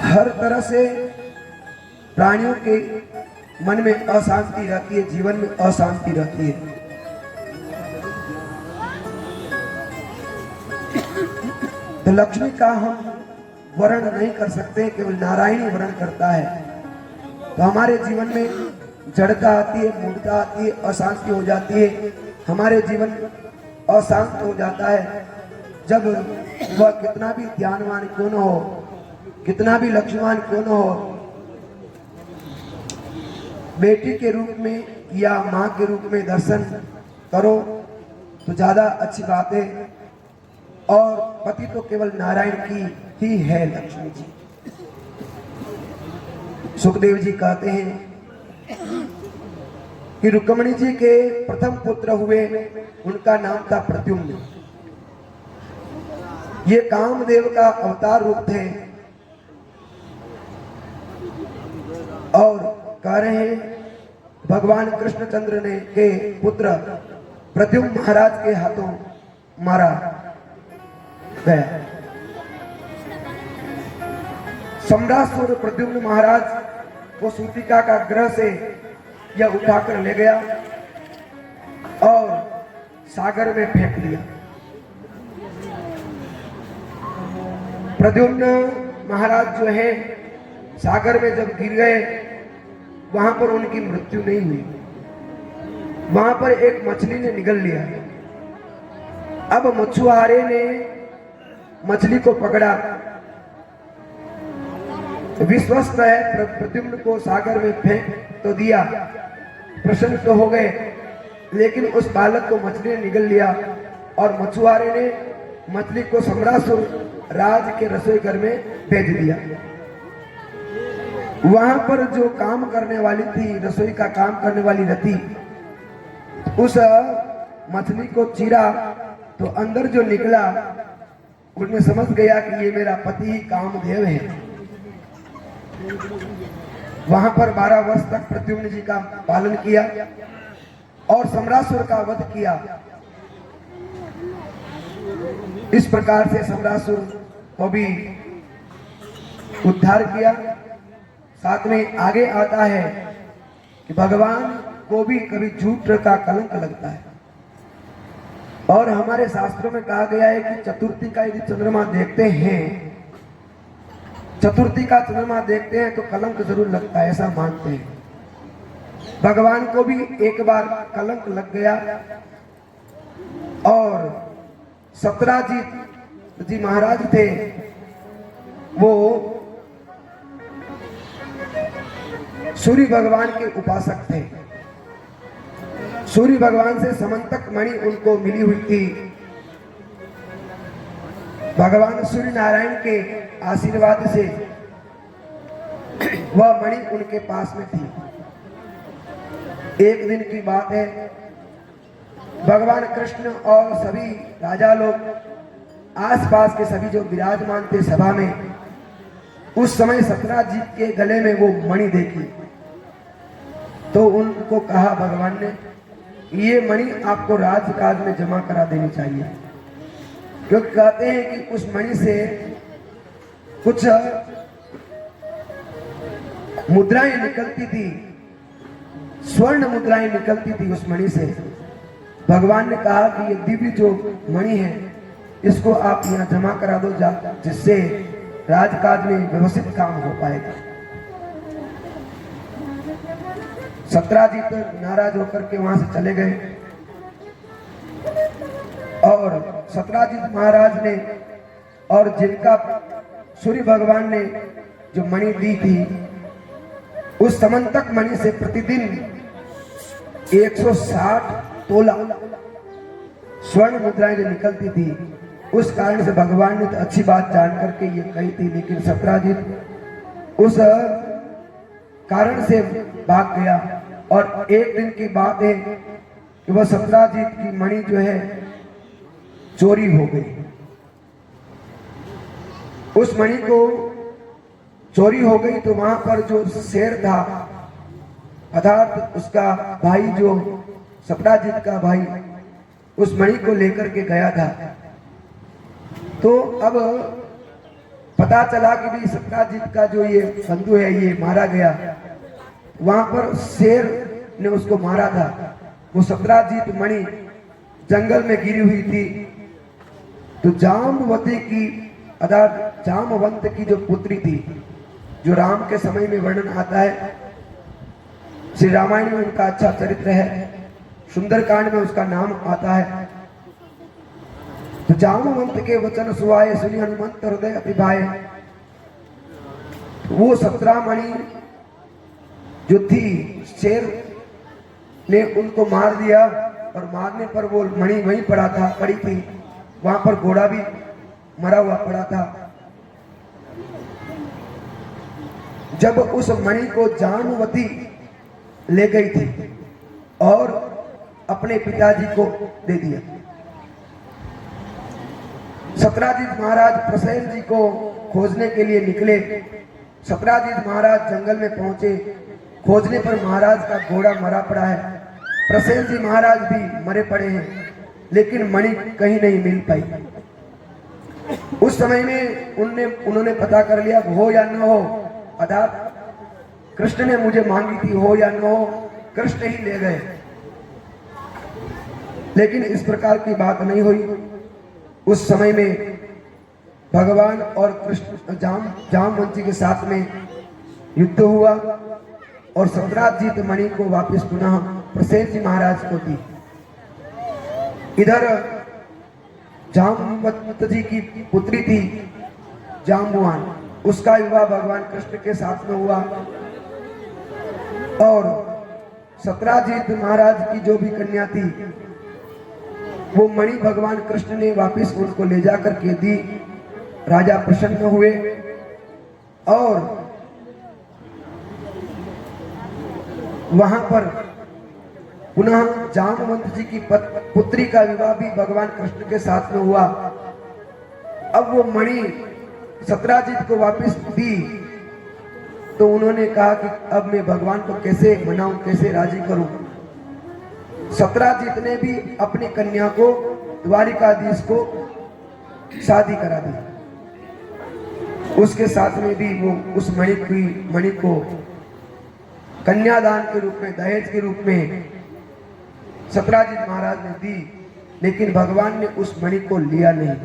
Speaker 2: हर तरह से प्राणियों के मन में अशांति रहती है, जीवन में अशांति रहती है। तो लक्ष्मी का हम वर्ण नहीं कर सकते, केवल नारायण वर्ण करता है। तो हमारे जीवन में जड़ता आती है, मूढ़ता आती है, अशांति हो जाती है, हमारे जीवन अशांत हो जाता है। जब वह कितना भी ध्यानवान क्यों न हो, कितना भी लक्ष्मीवान क्यों न हो, बेटी के रूप में या माँ के रूप में दर्शन करो तो ज्यादा अच्छी बात है। और पति तो केवल नारायण की ही है, लक्ष्मी जी। सुखदेव जी कहते हैं कि रुक्मणी जी के प्रथम पुत्र हुए, उनका नाम था प्रद्युम्न। ये कामदेव का अवतार रूप थे। और कह रहे हैं भगवान कृष्णचंद्र ने के पुत्र प्रद्युम्न महाराज के हाथों मारा गया। सम्रासुर प्रद्युम्न महाराज को सूतिका का ग्रह से यह उठाकर ले गया और सागर में फेंक दिया। प्रद्युम्न महाराज जो है सागर में जब गिर गए, वहां पर उनकी मृत्यु नहीं हुई, वहां पर एक मछली ने निगल लिया। अब मछुआरे ने मछली को पकड़ा, विश्वस्त है, प्रद्युम्न को सागर में फेंक तो दिया, प्रसन्न तो हो गए, लेकिन उस बालक को मछली ने निगल लिया और मछुआरे ने मछली को सम्रासुर राज के रसोई घर में भेज दिया। वहां पर जो काम करने वाली थी, रसोई का काम करने वाली रति, उस मछली को चीरा तो अंदर जो निकला, उनमें समझ गया कि ये मेरा पति कामदेव है। वहां पर 12 वर्ष तक प्रद्युम्न जी का पालन किया और सम्रासुर का वध किया। इस प्रकार से सम्रासुर को भी उद्धार किया। साथ में आगे आता है कि भगवान को भी कभी झूठ का कलंक लगता है। और हमारे शास्त्रों में कहा गया है कि चतुर्थी का यदि चंद्रमा देखते हैं, चतुर्थी का चंद्रमा देखते हैं तो कलंक जरूर लगता है, ऐसा मानते हैं। भगवान को भी एक बार कलंक लग गया और सत्राजीत जी महाराज थे, वो सूर्य भगवान के उपासक थे। सूर्य भगवान से समंतक मणि उनको मिली हुई थी। भगवान सूर्य नारायण के आशीर्वाद से वह मणि उनके पास में थी। एक दिन की बात है, भगवान कृष्ण और सभी राजा लोग, आसपास के सभी जो विराजमान थे सभा में, उस समय सत्राजीत के गले में वो मणि देखी तो उनको कहा भगवान ने, ये मणि आपको राजकाज में जमा करा देनी चाहिए, क्योंकि कहते हैं कि उस मणि से कुछ मुद्राएं निकलती थी, स्वर्ण मुद्राएं निकलती थी उस मणि से। भगवान ने कहा कि ये दिव्य जो मणि है इसको आप यहाँ जमा करा दो, जिससे राजकाज में व्यवस्थित काम हो पाएगा। सत्राजीत नाराज होकर के वहां से चले गए और सत्राजीत महाराज ने और जिनका सूर्य भगवान ने जो मणि दी थी, उस समंतक मणि से प्रतिदिन 160 तोला स्वर्ण मुद्राएं जो निकलती थी, उस कारण से भगवान ने तो अच्छी बात जान करके ये कही थी, लेकिन सत्राजीत उस कारण से भाग गया। और एक दिन की बात है कि वह सत्राजीत की मणि जो है चोरी हो गई। उस मणि को चोरी हो गई तो वहां पर जो शेर था, अर्थात उसका भाई, जो सत्राजीत का भाई, उस मणि को लेकर के गया था। तो अब पता चला कि भाई सत्राजीत का जो ये बंधु है ये मारा गया। वहां पर शेर ने उसको मारा था। वो सत्राजीत मणि जंगल में गिरी हुई थी। तो जाम्बवती की, अर्थात जामवंत की जो पुत्री थी, जो राम के समय में वर्णन आता है, श्री रामायण में उनका अच्छा चरित्र है, सुंदरकांड में उसका नाम आता है। तो जामवंत के वचन सुहाए, सुनी हनुमंत हृदय अति भाए। वो 17 मणि जो थी, शेर ने उनको मार दिया और मारने पर वो मणि वहीं पड़ी थी। वहां पर घोड़ा भी मरा हुआ पड़ा था। जब उस मणि को जामवती ले गई थी और अपने पिताजी को दे दिया। सत्राजीत महाराज प्रसेन जी को खोजने के लिए निकले। सत्राजीत महाराज जंगल में पहुंचे। खोजने पर महाराज का घोड़ा मरा पड़ा है। प्रसेन जी महाराज भी मरे पड़े हैं, लेकिन मणि कहीं नहीं मिल पाई। उस समय में उन्होंने पता कर लिया, हो या न हो, अर्थात कृष्ण ने मुझे मांगी थी, हो या न हो, कृष्ण ही ले गए। लेकिन इस प्रकार की बात नहीं हुई। उस समय में भगवान और कृष्ण जामवंती के साथ में युद्ध हुआ और सत्राजीत मणि को वापस पुनः प्रसेन जी महाराज को दी। इधर जामवंत जी की पुत्री थी जाम्बुवान, उसका विवाह भगवान कृष्ण के साथ में हुआ और सत्राजीत महाराज की जो भी कन्या थी, वो मणि भगवान कृष्ण ने वापस उनको ले जाकर के दी। राजा प्रसन्न हुए और वहां पर पुनः जामवंत जी की पुत्री का विवाह भी भगवान कृष्ण के साथ में हुआ। अब वो मणि सत्राजीत को वापस दी तो उन्होंने कहा कि अब मैं भगवान को कैसे मनाऊं, कैसे राजी करूं। सत्राजीत ने भी अपनी कन्या को, द्वारिकाधीश को शादी करा दी। उसके साथ में भी वो उस मणि को कन्यादान के रूप में, दहेज के रूप में सतराजीत महाराज ने दी, लेकिन भगवान ने उस मणि को लिया नहीं।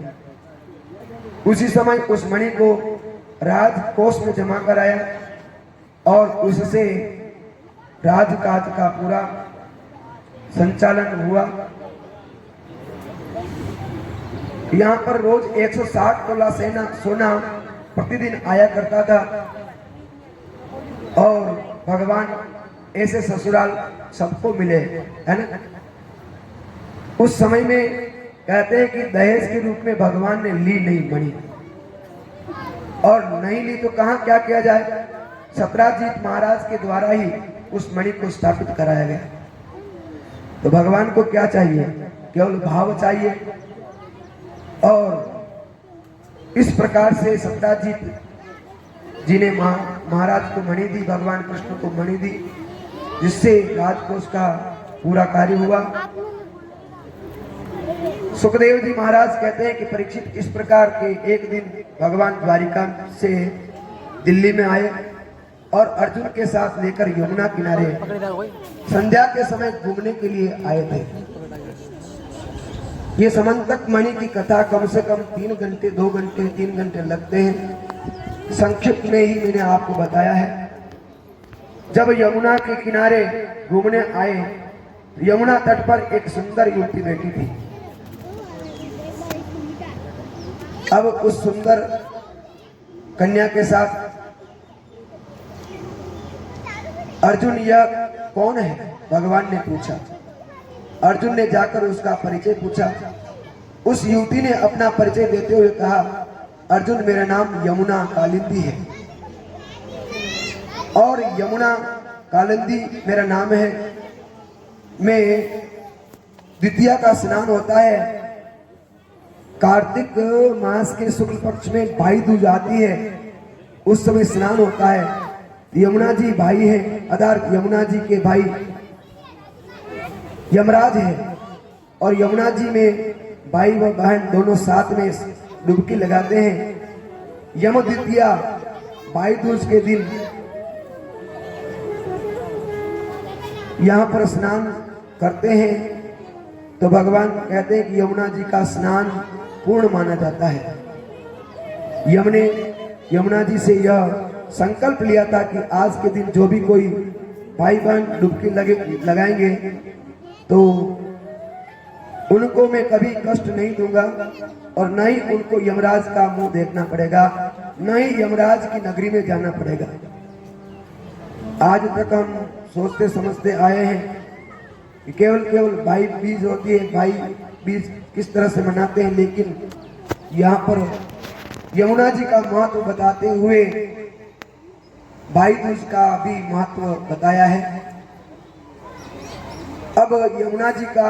Speaker 2: उसी समय उस मणि को राजकोष में जमा कराया और उससे राजकाज का पूरा संचालन हुआ। यहाँ पर रोज 160 तोला सोना प्रतिदिन आया करता था और भगवान ऐसे ससुराल सबको मिले, है ना। उस समय में कहते हैं कि दहेज के रूप में भगवान ने ली नहीं मणि, और नहीं ली तो कहाँ क्या किया जाए। सतराजीत महाराज के द्वारा ही उस मणि को स्थापित कराया गया। तो भगवान को क्या चाहिए? केवल भाव चाहिए। और इस प्रकार से सतराजीत जी ने महाराज को मणि दी, भगवान कृष्ण को मणि दी, जिससे राजकोष का पूरा कार्य हुआ। सुखदेव जी महाराज कहते हैं कि परीक्षित इस प्रकार के एक दिन भगवान द्वारिका से दिल्ली में आए और अर्जुन के साथ लेकर यमुना किनारे संध्या के समय घूमने के लिए आए थे। ये समंतक मणि की कथा कम से कम 3 घंटे 2 घंटे 3 घंटे लगते हैं। संक्षिप्त में ही मैंने आपको बताया है। जब यमुना के किनारे घूमने आए, यमुना तट पर एक सुंदर युवती बैठी थी। अब उस सुंदर कन्या के साथ अर्जुन यह कौन है? भगवान ने पूछा। अर्जुन ने जाकर उसका परिचय पूछा। उस युवती ने अपना परिचय देते हुए कहा, अर्जुन मेरा नाम यमुना कालिंदी है और यमुना कालिंदी मेरा नाम है। मैं द्वितीया का स्नान होता है, कार्तिक मास के शुक्ल पक्ष में भाई दूज आती है, उस समय स्नान होता है। यमुना जी भाई है, अर्थात यमुना जी के भाई यमराज है और यमुना जी में भाई व बहन दोनों साथ में डुबकी लगाते हैं। यम द्वितीया भाई दूज के दिन यहाँ पर स्नान करते हैं। तो भगवान कहते हैं कि यमुना जी का स्नान पूर्ण माना जाता है। यमुना जी से यह संकल्प लिया था कि आज के दिन जो भी कोई भाई बहन डुबकी लगाएंगे तो उनको मैं कभी कष्ट नहीं दूंगा और न ही उनको यमराज का मुंह देखना पड़ेगा, न ही यमराज की नगरी में जाना पड़ेगा। आज तक हम सोचते समझते आए हैं कि केवल भाई बीज होती है, भाई बीज किस तरह से मनाते हैं, लेकिन यहाँ पर यमुना जी का महत्व बताते हुए भाई दूज का भी महत्व बताया है। अब यमुना जी का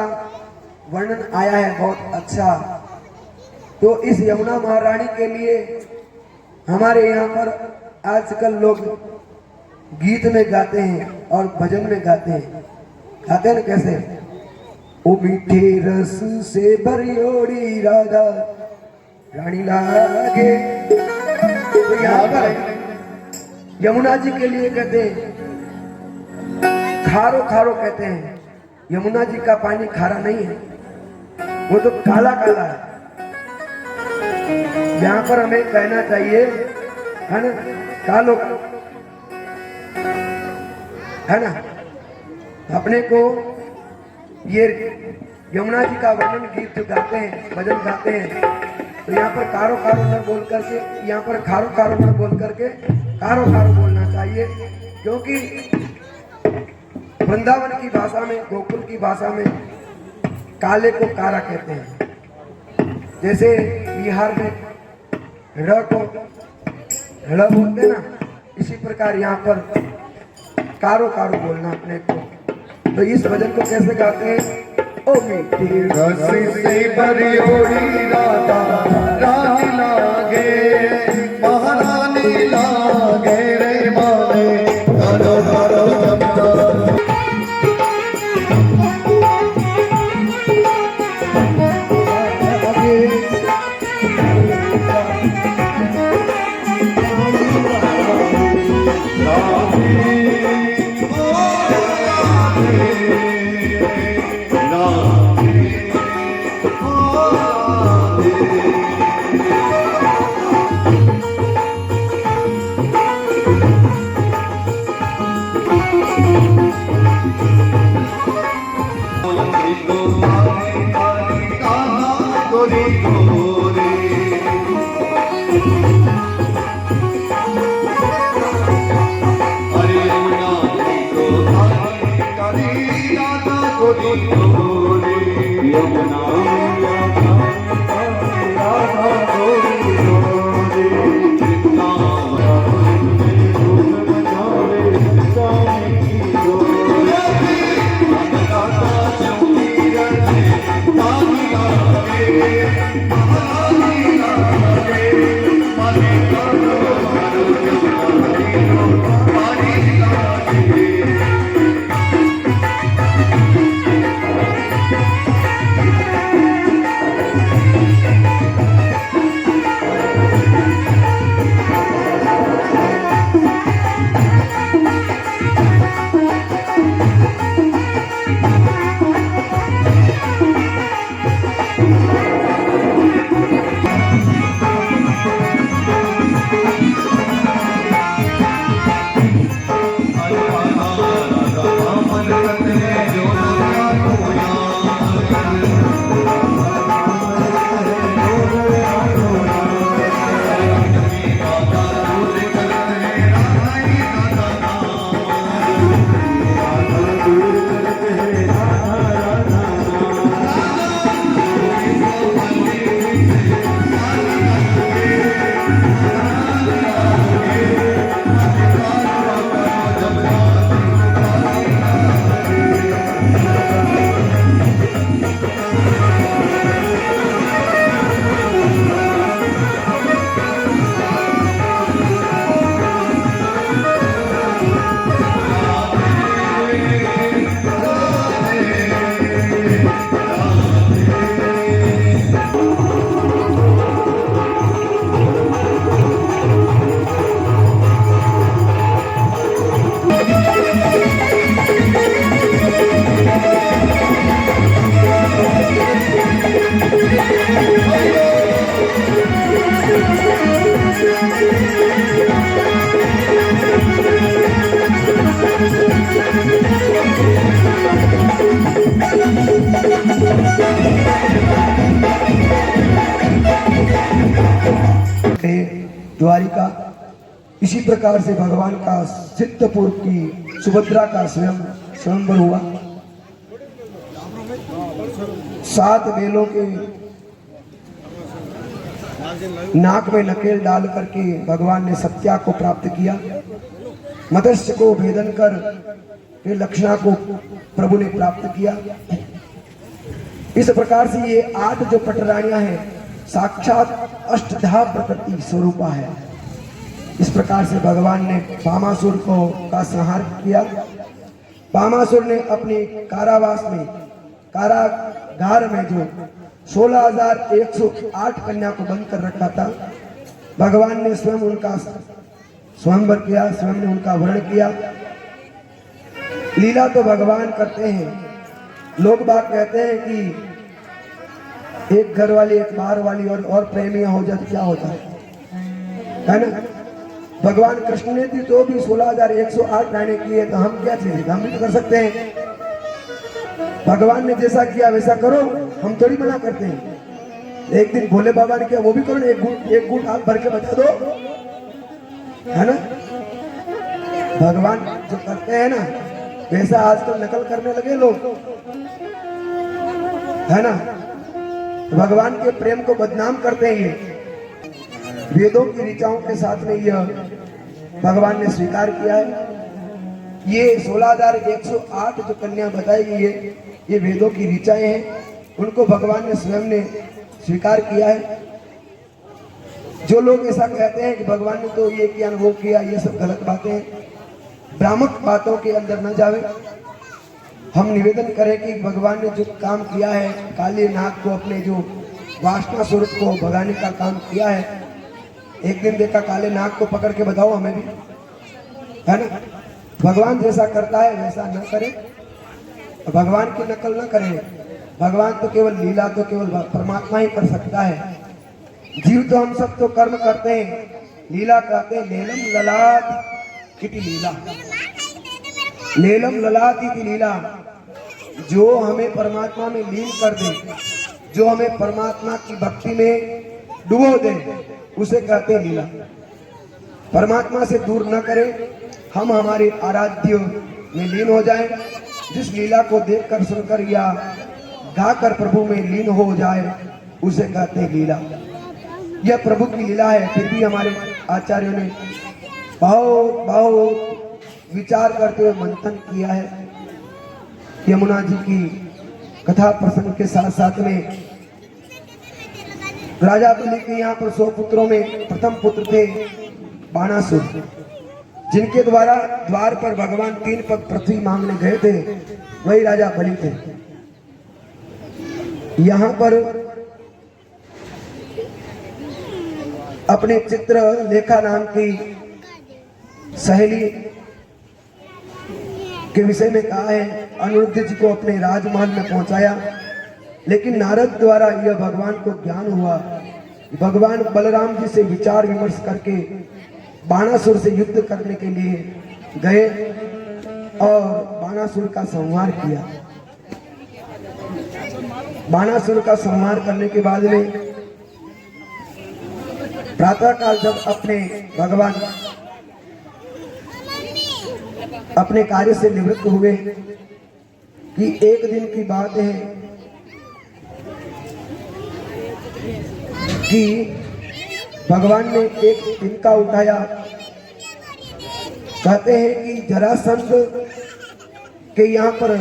Speaker 2: वर्णन आया है बहुत अच्छा। तो इस यमुना महारानी के लिए हमारे यहाँ पर आजकल लोग गीत में गाते हैं और भजन में गाते हैं। गाते हैं कैसे? ओ मीठे रस से भरियोड़ी राधा रानी लागे। तो यहाँ पर यमुना जी के लिए कहते हैं खारो खारो कहते हैं। यमुना जी का पानी खारा नहीं है, वो तो काला काला है। यहाँ पर हमें कहना चाहिए, है ना, कालो, है ना। अपने को ये यमुना जी का वर्णन गीत जो गाते हैं, भजन गाते हैं, तो यहाँ पर कारो कारो न बोल करके, यहाँ पर खारो खारो न बोल करके कारो कारो बोलना चाहिए। क्योंकि वृंदावन की भाषा में, गोकुल की भाषा में काले को कारा कहते हैं। जैसे बिहार में र को ड़ बोलते हैं ना, इसी प्रकार यहाँ पर कारो कारो बोलना अपने को। तो इस भजन को कैसे गाते हैं? ओ मीठी
Speaker 1: रस से भरियोड़ी राधा रानी लागे, महारानी लागे रे माने करो करो
Speaker 2: द्वारिका। इसी प्रकार से भगवान का सिद्धपुर की सुभद्रा का स्वयंवर हुआ। 7 बैलों के नाक में नकेल डाल करके भगवान ने सत्या को प्राप्त किया। मत्स्य को भेदन कर फिर लक्षणा को प्रभु ने प्राप्त किया। इस प्रकार से ये 8 जो पटरानियां हैं साक्षात अष्टधा प्रकृति स्वरूपा है। इस प्रकार से भगवान ने बामासुर का संहार किया। बामासुर ने अपने कारावास में कारागार में जो 16,108 कन्या को बंद कर रखा था, भगवान ने स्वयं उनका स्वयंवर किया, स्वयं ने उनका वर्ण किया। लीला तो भगवान करते हैं। लोग बात कहते हैं कि एक घर वाली एक बाहर वाली और प्रेमियां हो जाती, क्या होता है ना। भगवान कृष्ण ने थी तो भी 16,108 रानी किए, तो हम क्या चीज, हम भी तो कर सकते हैं। भगवान ने जैसा किया वैसा करो, हम थोड़ी मना करते हैं। एक दिन भोले बाबा ने किया वो भी करो, एक घूंट हाथ भर के बता दो, है ना। भगवान जो करते हैं ना वैसा आजकल नकल करने लगे लोग, है ना। भगवान के प्रेम को बदनाम करते हैं। ये वेदों की ऋचाओं के साथ में यह भगवान ने स्वीकार किया है। ये 16,108 जो कन्या बताई गई है, ये वेदों की ऋचाएं हैं, उनको भगवान ने स्वयं ने स्वीकार किया है। जो लोग ऐसा कहते हैं कि भगवान ने तो ये किया वो किया, ये सब गलत बातें हैं। भ्रामक बातों के अंदर न जावे। हम निवेदन करें कि भगवान ने जो काम किया है, काली नाग को अपने जो वासना स्वरूप को भगाने का काम किया है। एक दिन देखा काले नाग को पकड़ के बताओ हमें भी, है ना। भगवान जैसा करता है वैसा न करें, भगवान की नकल न करें। भगवान तो केवल लीला तो केवल परमात्मा ही कर सकता है। जीव तो हम सब तो कर्म करते हैं, लीला करते हैं। लेलम ललाट इति लीला, लेलम ललाट इति लीला। जो हमें परमात्मा में लीन कर दे, जो हमें परमात्मा की भक्ति में डुबो दे, उसे कहते हैं लीला। परमात्मा से दूर न करें, हम हमारे आराध्य में लीन हो जाएं। जिस लीला को देखकर सुनकर या गाकर प्रभु में लीन हो जाए, उसे कहते हैं लीला। यह प्रभु की लीला है। फिर भी हमारे आचार्यों ने बहुत बहुत विचार करते हुए मंथन किया है। यमुना जी की कथा प्रसंग के साथ साथ में राजा बलि के यहाँ पर 100 पुत्रों में प्रथम पुत्र थे बाणासुर, जिनके द्वारा द्वार पर भगवान 3 पग पृथ्वी मांगने गए थे, वही राजा बलि थे। यहाँ पर अपने चित्रलेखा नाम की सहेली के विषय में कहा है, अनिरुद्ध जी को अपने राजमहल में पहुंचाया, लेकिन नारद द्वारा यह भगवान को ज्ञान हुआ। भगवान बलराम जी से विचार विमर्श करके बाणासुर से युद्ध करने के लिए गए और बाणासुर का संहार किया। बाणासुर का संहार करने के बाद में प्रातः काल जब अपने भगवान अपने कार्य से निवृत्त हुए कि एक दिन की बात है कि भगवान ने एक तिनका उठाया। कहते हैं कि जरासंध के यहाँ पर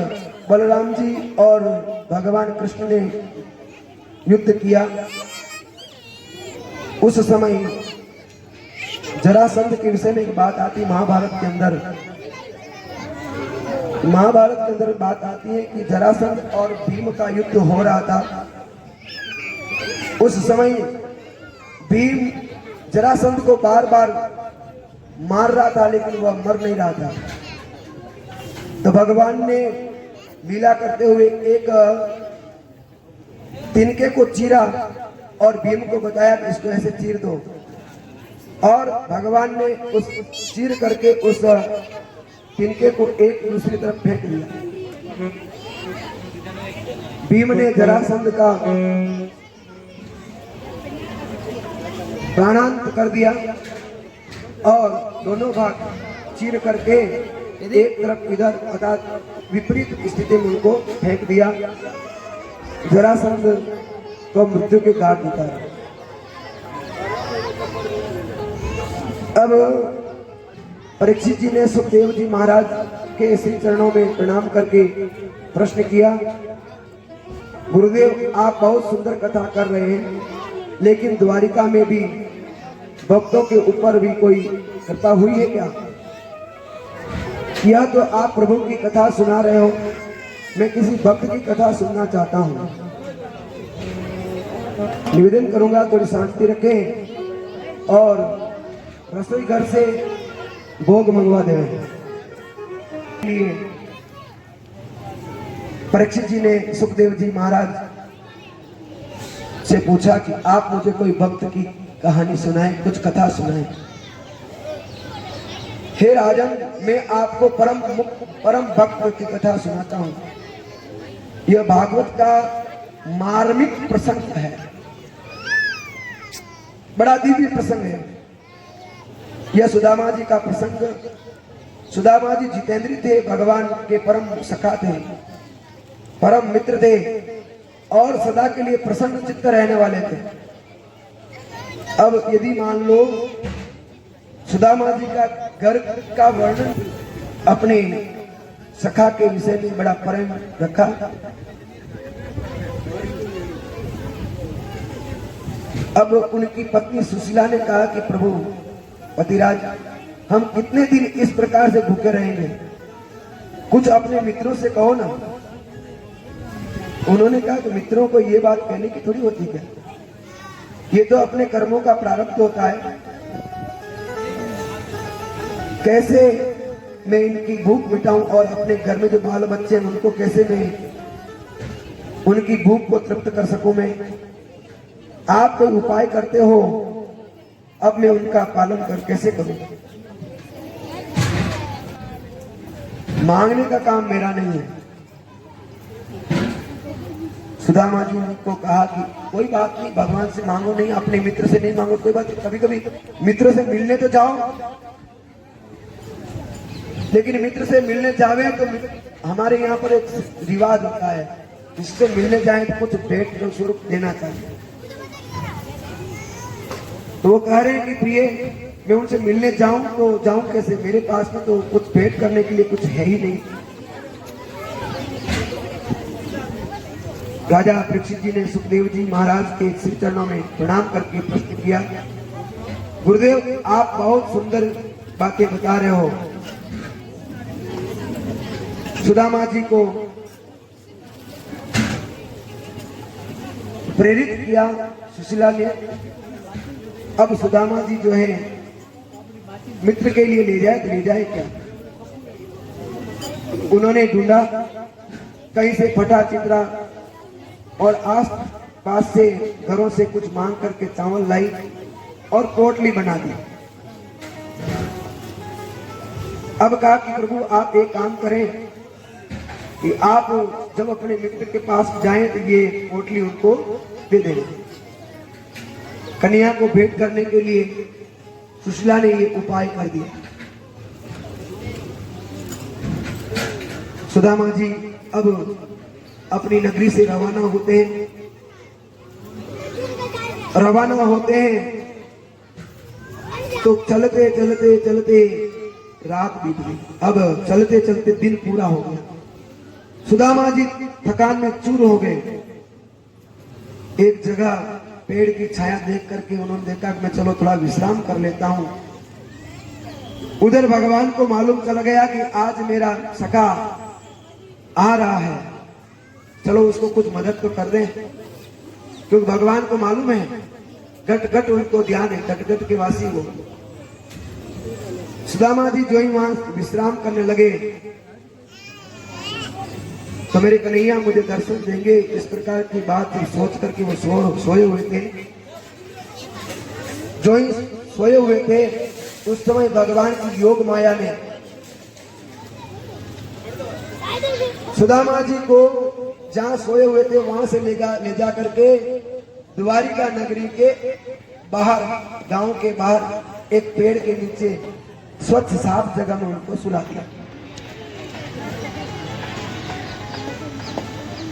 Speaker 2: बलराम जी और भगवान कृष्ण ने युद्ध किया। उस समय जरासंध के विषय में एक बात आती महाभारत के अंदर। महाभारत के अंदर बात आती है कि जरासंध और भीम का युद्ध हो रहा था। उस समय भीम जरासंध को बार बार मार रहा था, लेकिन वह मर नहीं रहा था। तो भगवान ने लीला करते हुए एक तिनके को चीरा और भीम को बताया कि इसको ऐसे चीर दो, और भगवान ने उस चीर करके उस तिनके को एक दूसरी तरफ फेंक दिया। भीम ने जरासंध का प्राणांत कर दिया और दोनों भाग चीर करके एक तरफ इधर अर्थात विपरीत स्थिति में उनको फेंक दिया। जरासंध को मृत्यु के घाट उतारा। अब परीक्षित जी ने सुखदेव जी महाराज के श्री चरणों में प्रणाम करके प्रश्न किया, गुरुदेव आप बहुत सुंदर कथा कर रहे हैं, लेकिन द्वारिका में भी भक्तों के ऊपर भी कोई कृपा हुई है क्या? या तो आप प्रभु की कथा सुना रहे हो, मैं किसी भक्त की कथा सुनना चाहता हूँ। निवेदन करूंगा थोड़ी शांति रखें और रसोई घर से भोग मंगवा दें। परीक्षित जी ने सुखदेव जी महाराज से पूछा कि आप मुझे कोई भक्त की कहानी सुनाए, कुछ कथा सुनाए। हे राजन, मैं आपको परम भक्त की कथा सुनाता हूं। यह भागवत का मार्मिक प्रसंग है, बड़ा दिव्य प्रसंग है। यह सुदामा जी का प्रसंग। सुदामा जी जितेंद्री थे, भगवान के परम सखा थे, परम मित्र थे और सदा के लिए प्रसन्न चित्त रहने वाले थे। अब यदि मान लो सुदामा जी का घर का वर्णन अपने सखा के विषय में बड़ा प्रेम रखा। अब उनकी पत्नी सुशीला ने कहा कि प्रभु पतिराज, हम कितने दिन इस प्रकार से भूखे रहेंगे, कुछ अपने मित्रों से कहो ना। उन्होंने कहा कि मित्रों को ये बात कहने की थोड़ी होती क्या, ये तो अपने कर्मों का प्रारब्ध होता है। कैसे मैं इनकी भूख मिटाऊं और अपने घर में जो बाल बच्चे हैं उनको कैसे मैं उनकी भूख को तृप्त कर सकूं मैं। आप कोई उपाय करते हो, अब मैं उनका पालन कर कैसे करूं? मांगने का काम मेरा नहीं है। सुदामा जी को कहा कि कोई बात नहीं, भगवान से मांगो नहीं, अपने मित्र से नहीं मांगो, कोई बात नहीं, कभी कभी मित्र से मिलने तो जाओ, लेकिन मित्र से मिलने जावे तो हमारे यहाँ पर एक रिवाज होता है, जिससे मिलने जाए तो कुछ भेंट स्वरूप देना चाहिए। तो वो कह रहे हैं कि प्रिय, मैं उनसे मिलने जाऊं तो जाऊं कैसे, मेरे पास में तो कुछ भेंट करने के लिए कुछ है ही नहीं। राजा परीक्षित जी ने सुखदेव जी महाराज के श्री चरणों में प्रणाम करके प्रश्न किया, गुरुदेव आप बहुत सुंदर बातें बता रहे हो। सुदामा जी को प्रेरित किया सुशीला ने। अब सुदामा जी जो है मित्र के लिए ले जाए तो ले जाए क्या? उन्होंने ढूंढा, कहीं से फटा चित्रा और आस पास से घरों से कुछ मांग करके चावल लाई और पोटली बना दी। अब कहा कि प्रभु आप एक काम करें कि आप जब अपने मित्र के पास जाएं तो ये पोटली उनको दे देना। कन्या को भेंट करने के लिए सुशीला ने ये उपाय कर दिया। सुदामा जी अब अपनी नगरी से रवाना होते हैं। रवाना होते हैं तो चलते चलते चलते रात बीत गई। अब चलते चलते दिन पूरा हो गया। सुदामा जी थकान में चूर हो गए। एक जगह पेड़ की छाया देख करके उन्होंने देखा कि मैं चलो थोड़ा विश्राम कर लेता हूं। उधर भगवान को मालूम चल गया कि आज मेरा सखा आ रहा है, चलो उसको कुछ मदद तो कर दें, क्योंकि भगवान को मालूम है, गट गट उनको ध्यान है, गट गट के वासी वो। सुदामा जी जो ही वहां विश्राम करने लगे तो मेरे कन्हैया मुझे दर्शन देंगे, इस प्रकार की बात सोच करके वो सोए हुए थे। जो ही सोए हुए थे उस समय भगवान की योग माया ने सुदामा जी को जहां सोए हुए थे वहां से ले जा करके द्वारिका नगरी के बाहर, गांव के बाहर एक पेड़ के नीचे स्वच्छ साफ जगह में उनको सुला दिया।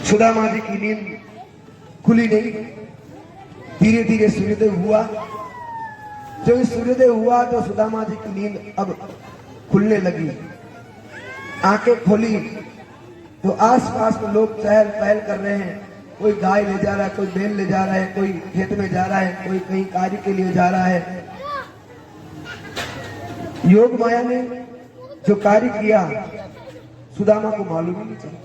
Speaker 2: सुदामा जी की नींद खुली नहीं। धीरे धीरे सूर्योदय हुआ। जो सूर्योदय हुआ तो सुदामा जी की नींद अब खुलने लगी। आंखें खोली तो आसपास में लोग चहल पहल कर रहे हैं। कोई गाय ले जा रहा है, कोई बैल ले जा रहा है, कोई खेत में जा रहा है, कोई कहीं कार्य के लिए जा रहा है। योग माया ने जो कार्य किया सुदामा को मालूम ही नहीं चला।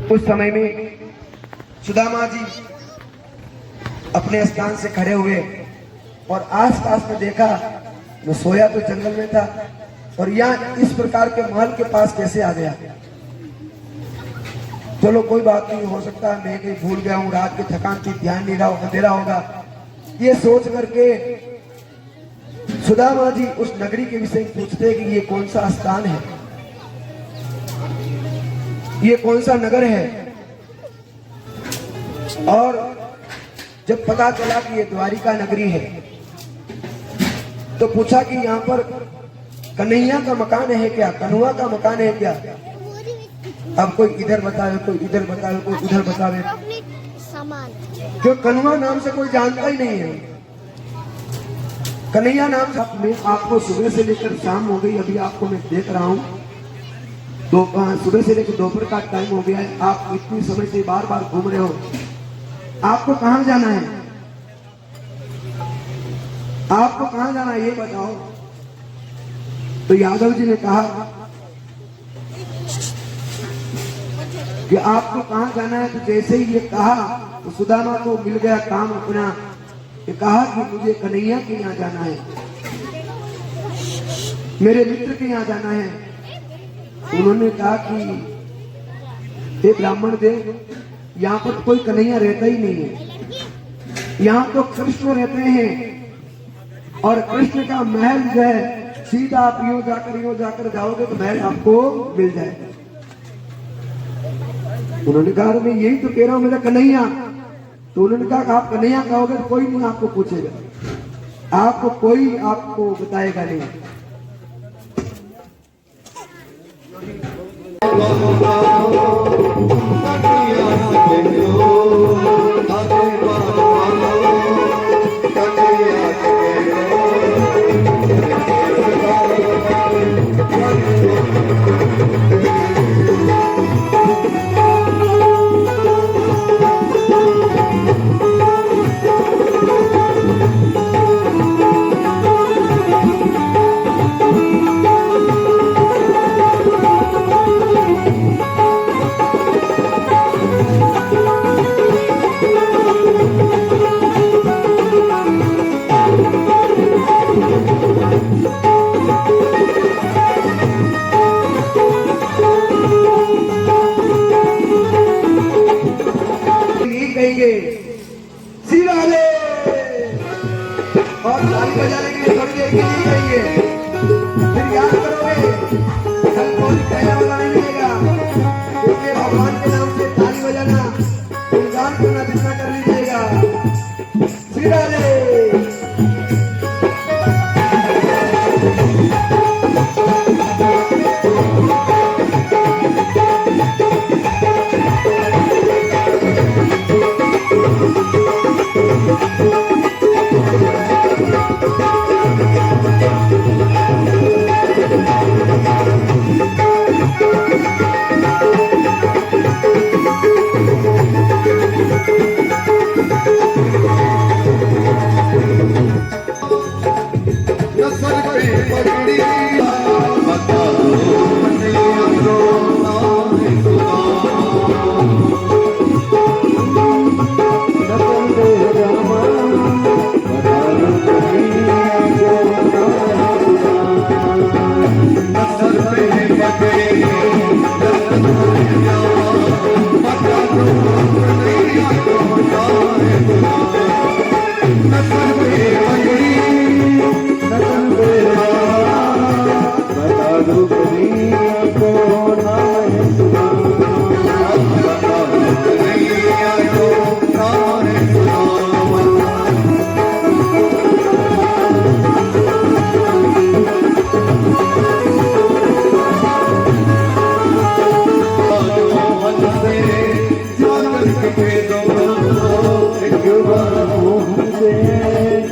Speaker 2: उस समय में सुदामा जी अपने स्थान से खड़े हुए और आसपास में देखा, वो सोया तो जंगल में था और यहाँ इस प्रकार के महल के पास कैसे आ गया। चलो कोई बात नहीं, हो सकता है मैं कहीं भूल गया हूँ, रात की थकान थी, ध्यान नहीं रहा, अंधेरा होगा, ये सोच करके सुदामा जी उस नगरी के विषय में पूछते कि ये कौन सा स्थान है, ये कौन सा नगर है। और जब पता चला कि ये द्वारिका नगरी है तो पूछा कि यहाँ पर कन्हैया का मकान है क्या, कन्हुआ का मकान है क्या। अब कोई इधर बतावे, कोई इधर बतावे, कोई उधर बतावे, क्यों कन्हुआ नाम से कोई जानता ही नहीं है। कन्हैया नाम से मैं आपको सुबह से लेकर शाम हो गई, अभी आपको मैं देख रहा हूँ, तो सुबह से लेकर दोपहर का टाइम हो गया है, आप इतनी समय से बार बार घूम रहे हो, आपको कहां जाना है, आपको कहां जाना है ये बताओ। तो यादव जी ने कहा कि आपको कहां जाना है। तो जैसे ही ये कहा तो सुदामा को मिल गया काम अपना। ये कहा कि मुझे कन्हैया के यहाँ जाना है, मेरे मित्र के यहाँ जाना है। उन्होंने कहा कि हे ब्राह्मण थे, यहाँ पर कोई कन्हैया रहता ही नहीं है, यहाँ तो कृष्ण रहते हैं। और कृष्ण का महल जो है सीधा आप यूं जाकर जाओगे तो महल आपको मिल जाएगा। उन्होंने कहा मैं यही तो कह रहा हूं मेरा कन्हैया। तो उन्होंने कहा आप कन्हैया कहोगे तो कोई नहीं आपको पूछेगा, आपको कोई आपको बताएगा नहीं। और ताली बजाने के लिए थोड़ी देर के लिए कहेंगे, फिर याद करोगे कल कोई कहने वाला नहीं मिलेगा। क्योंकि भगवान के नाम से ताली बजाना गुणगान करना जितना कर लीजिएगा। श्री राधे।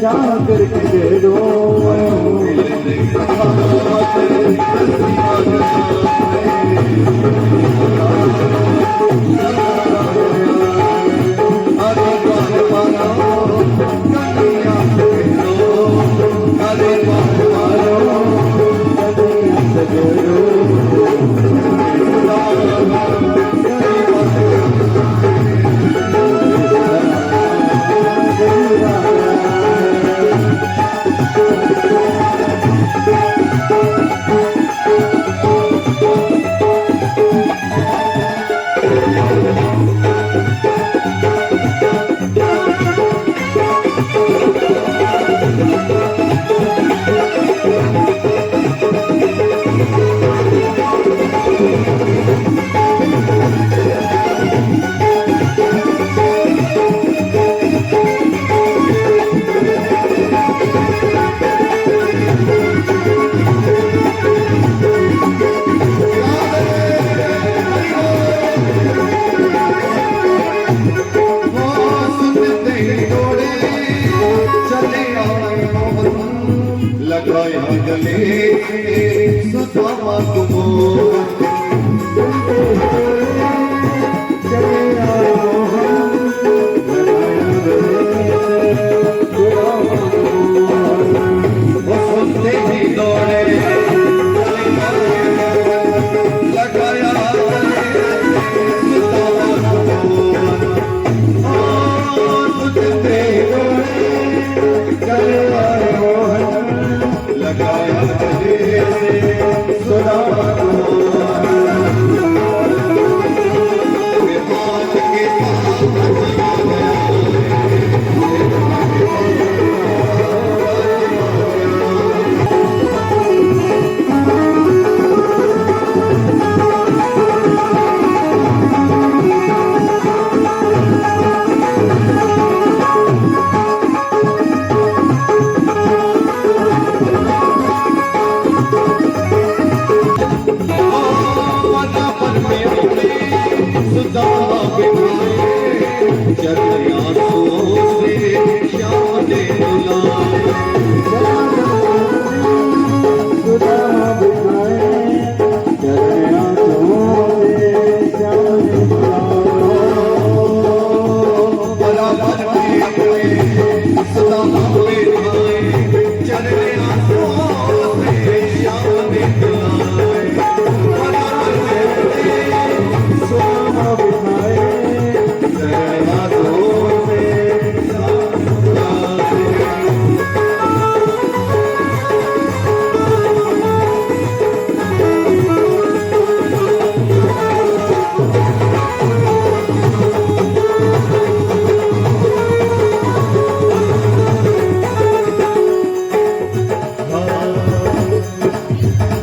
Speaker 2: जाकर के दे दो लगाया गले सुदामा तुमो चले आओ हम लगाया गले सुदामा तुमो वो सुनते ही दौड़े लगाया गले सुदामा तुमो सुनते ही दौड़े चले आओ लगाया गले सुदामा तुमो
Speaker 1: बिठाए चरण आंसुओं से श्याम ने बुलाए
Speaker 3: सुदामा बिठाए चरण आंसुओं से श्याम ने बुलाए।
Speaker 1: बड़ा सुदामा बिठाए चरण आंसुओं से श्याम ने बुलाए
Speaker 3: सुदामा बिठाए
Speaker 1: चरण आंसुओं से श्याम ने बुलाए।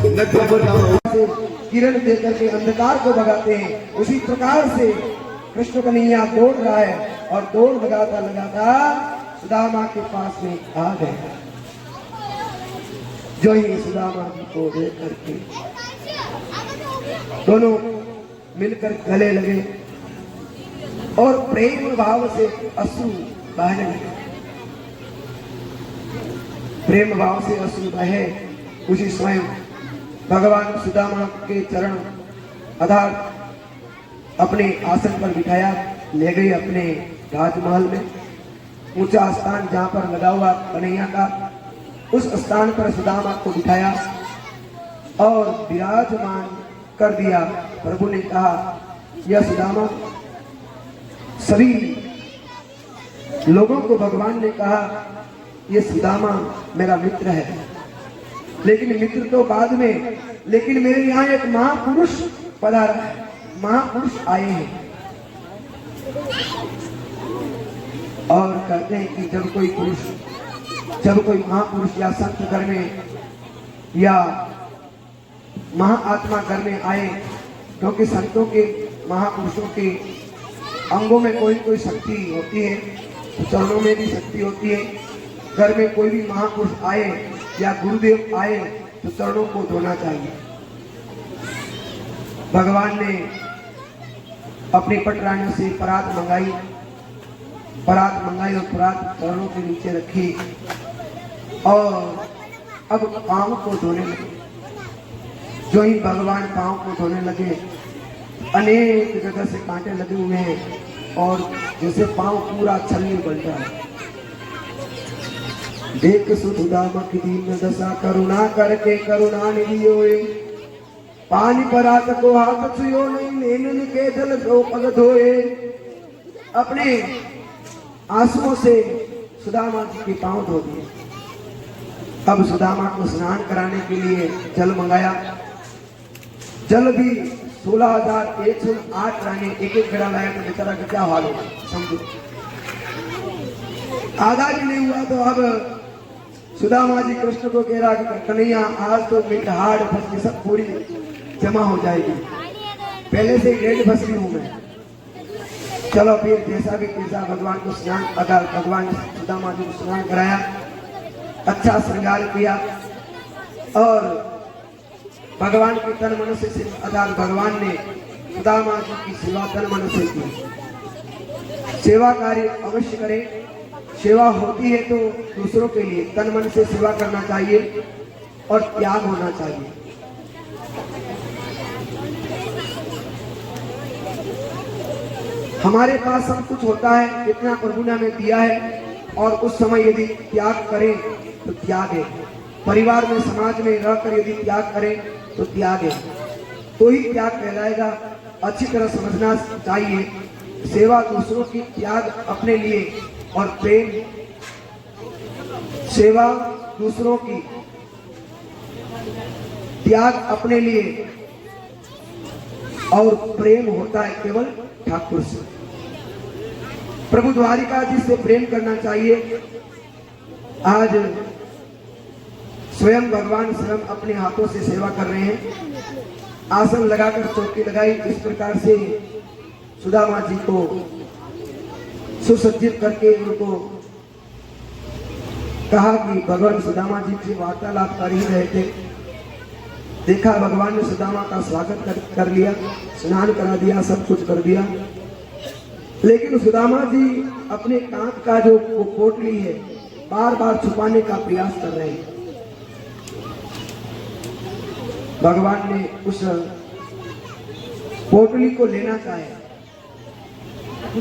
Speaker 1: न घबराओ
Speaker 2: से किरण देकर के अंधकार को भगाते हैं, उसी प्रकार से कृष्ण कन्हैया दौड़ रहा है और दौड़ लगाता लगाता सुदामा के पास में आ गए। जो ही सुदामा जी को देख करके दोनों मिलकर गले लगे और प्रेम भाव से अश्रु बहने लगे। प्रेम भाव से अश्रु बहे उसी स्वयं भगवान सुदामा के चरण आधार अपने आसन पर बिठाया, ले गए अपने राजमहल में। ऊंचा स्थान जहां पर लगा हुआ कन्हैया का, उस स्थान पर सुदामा को बिठाया और विराजमान कर दिया। प्रभु ने कहा, यह सुदामा, सभी लोगों को भगवान ने कहा ये सुदामा मेरा मित्र है, लेकिन मित्र तो बाद में, लेकिन मेरे यहाँ एक महापुरुष पधारा है, महापुरुष आए हैं। और कहते हैं कि जब कोई पुरुष, जब कोई महापुरुष या संत घर में या महाआत्मा घर में आए, क्योंकि संतों के, महापुरुषों के अंगों में कोई कोई शक्ति होती है, तो चरणों में भी शक्ति होती है। घर में कोई भी महापुरुष आए या गुरुदेव आए तो चरणों को धोना चाहिए। भगवान ने अपनी पटरानियों से परात मंगाई और परात चरणों के नीचे रखी और अब पांव को धोने लगे। जो ही भगवान पांव को धोने लगे, अनेक जगह से कांटे लगे हुए हैं और जैसे पांव पूरा छलनी पलटा है। देख सुदामा की दीन दशा, करुणा करके करुणा निधि होए, पानी परात को हाथ छुयो नहीं, नैनन के जल दो पग धोए। अपने आंसुओं से सुदामा जी के पांव धो दिए। अब सुदामा को स्नान कराने के लिए जल मंगाया। जल भी 16,108 रानी एक एक घड़ा लाया, तो बेचारा का क्या हाल होगा समझो। आधा भी नहीं हुआ तो अब सुदामा जी कृष्ण को कह रहा कि कन्हैया आज तो मिट हाड़ फसली सब पूरी जमा हो जाएगी, पहले से ही रेड फसली हूं मैं। चलो फिर जैसा भी तैसा भगवान को स्नान, अगर भगवान सुदामा जी को स्नान कराया, अच्छा श्रृंगार किया और भगवान के तन मन से अर्थात भगवान ने सुदामा जी की सेवा तन मन से की। सेवा कार्य अवश्य करें, सेवा होती है तो दूसरों के लिए तन मन से सेवा करना चाहिए और त्याग होना चाहिए। हमारे पास सब कुछ होता है, इतना प्रभु ने हमें दिया है, और उस समय यदि त्याग करें तो त्याग है। परिवार में, समाज में रहकर यदि त्याग करें तो त्याग है, तो ही त्याग कहलाएगा। अच्छी तरह समझना चाहिए, सेवा दूसरों की, त्याग अपने लिए, और प्रेम, सेवा दूसरों की, त्याग अपने लिए, और प्रेम होता है केवल ठाकुर से। प्रभु द्वारिका जी से प्रेम करना चाहिए। आज स्वयं भगवान स्वयं अपने हाथों से सेवा कर रहे हैं। आसन लगाकर चौकी लगाई, इस प्रकार से सुदामा जी को सुसज्जित करके उनको कहा कि भगवान सुदामा जी से वार्तालाप कर ही रहे थे। देखा भगवान ने सुदामा का स्वागत कर लिया, स्नान करा दिया, सब कुछ कर दिया। लेकिन सुदामा जी अपने कांच का जो पोटली है बार बार छुपाने का प्रयास कर रहे हैं। भगवान ने उस पोटली को लेना चाहे।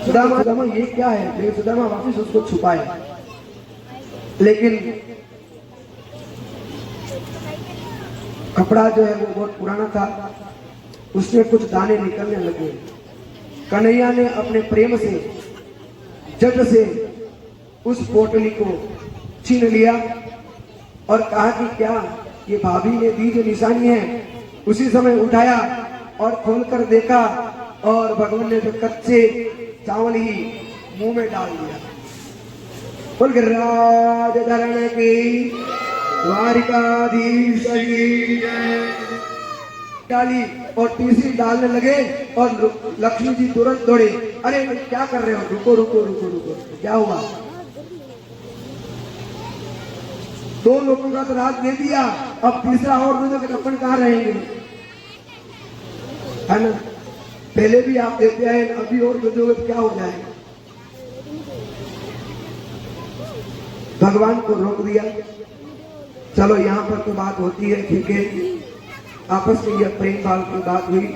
Speaker 2: सुदामा ये क्या है, लेकिन सुदामा वापस उसको छुपाए। लेकिन कपड़ा जो है वो बहुत पुराना था, उसमें कुछ दाने निकलने लगे। कन्हैया ने अपने प्रेम से झट से उस पोटली को छीन लिया और कहा कि क्या ये भाभी ने दी जो निशानी है। उसी समय उठाया और खोलकर देखा और भगवान ने जो कच्चे चावल ही मुंह में डाल दिया। बोल गिरिराज धरण की द्वारिकाधीश की जय। डाली और तीसरी डालने लगे और लक्ष्मी जी तुरंत दौड़े। अरे क्या कर रहे हो, रुको रुको रुको रुको, क्या हुआ। दो लोगों का तो राज दे दिया, अब तीसरा और दो के अपन कहाँ रहेंगे, है ना। पहले भी आप देते आए, अभी और दो तो क्या हो जाएगा। भगवान को रोक दिया। चलो यहाँ पर तो बात होती है, ठीक है, आपस में यह प्रेम भाव की बात हुई।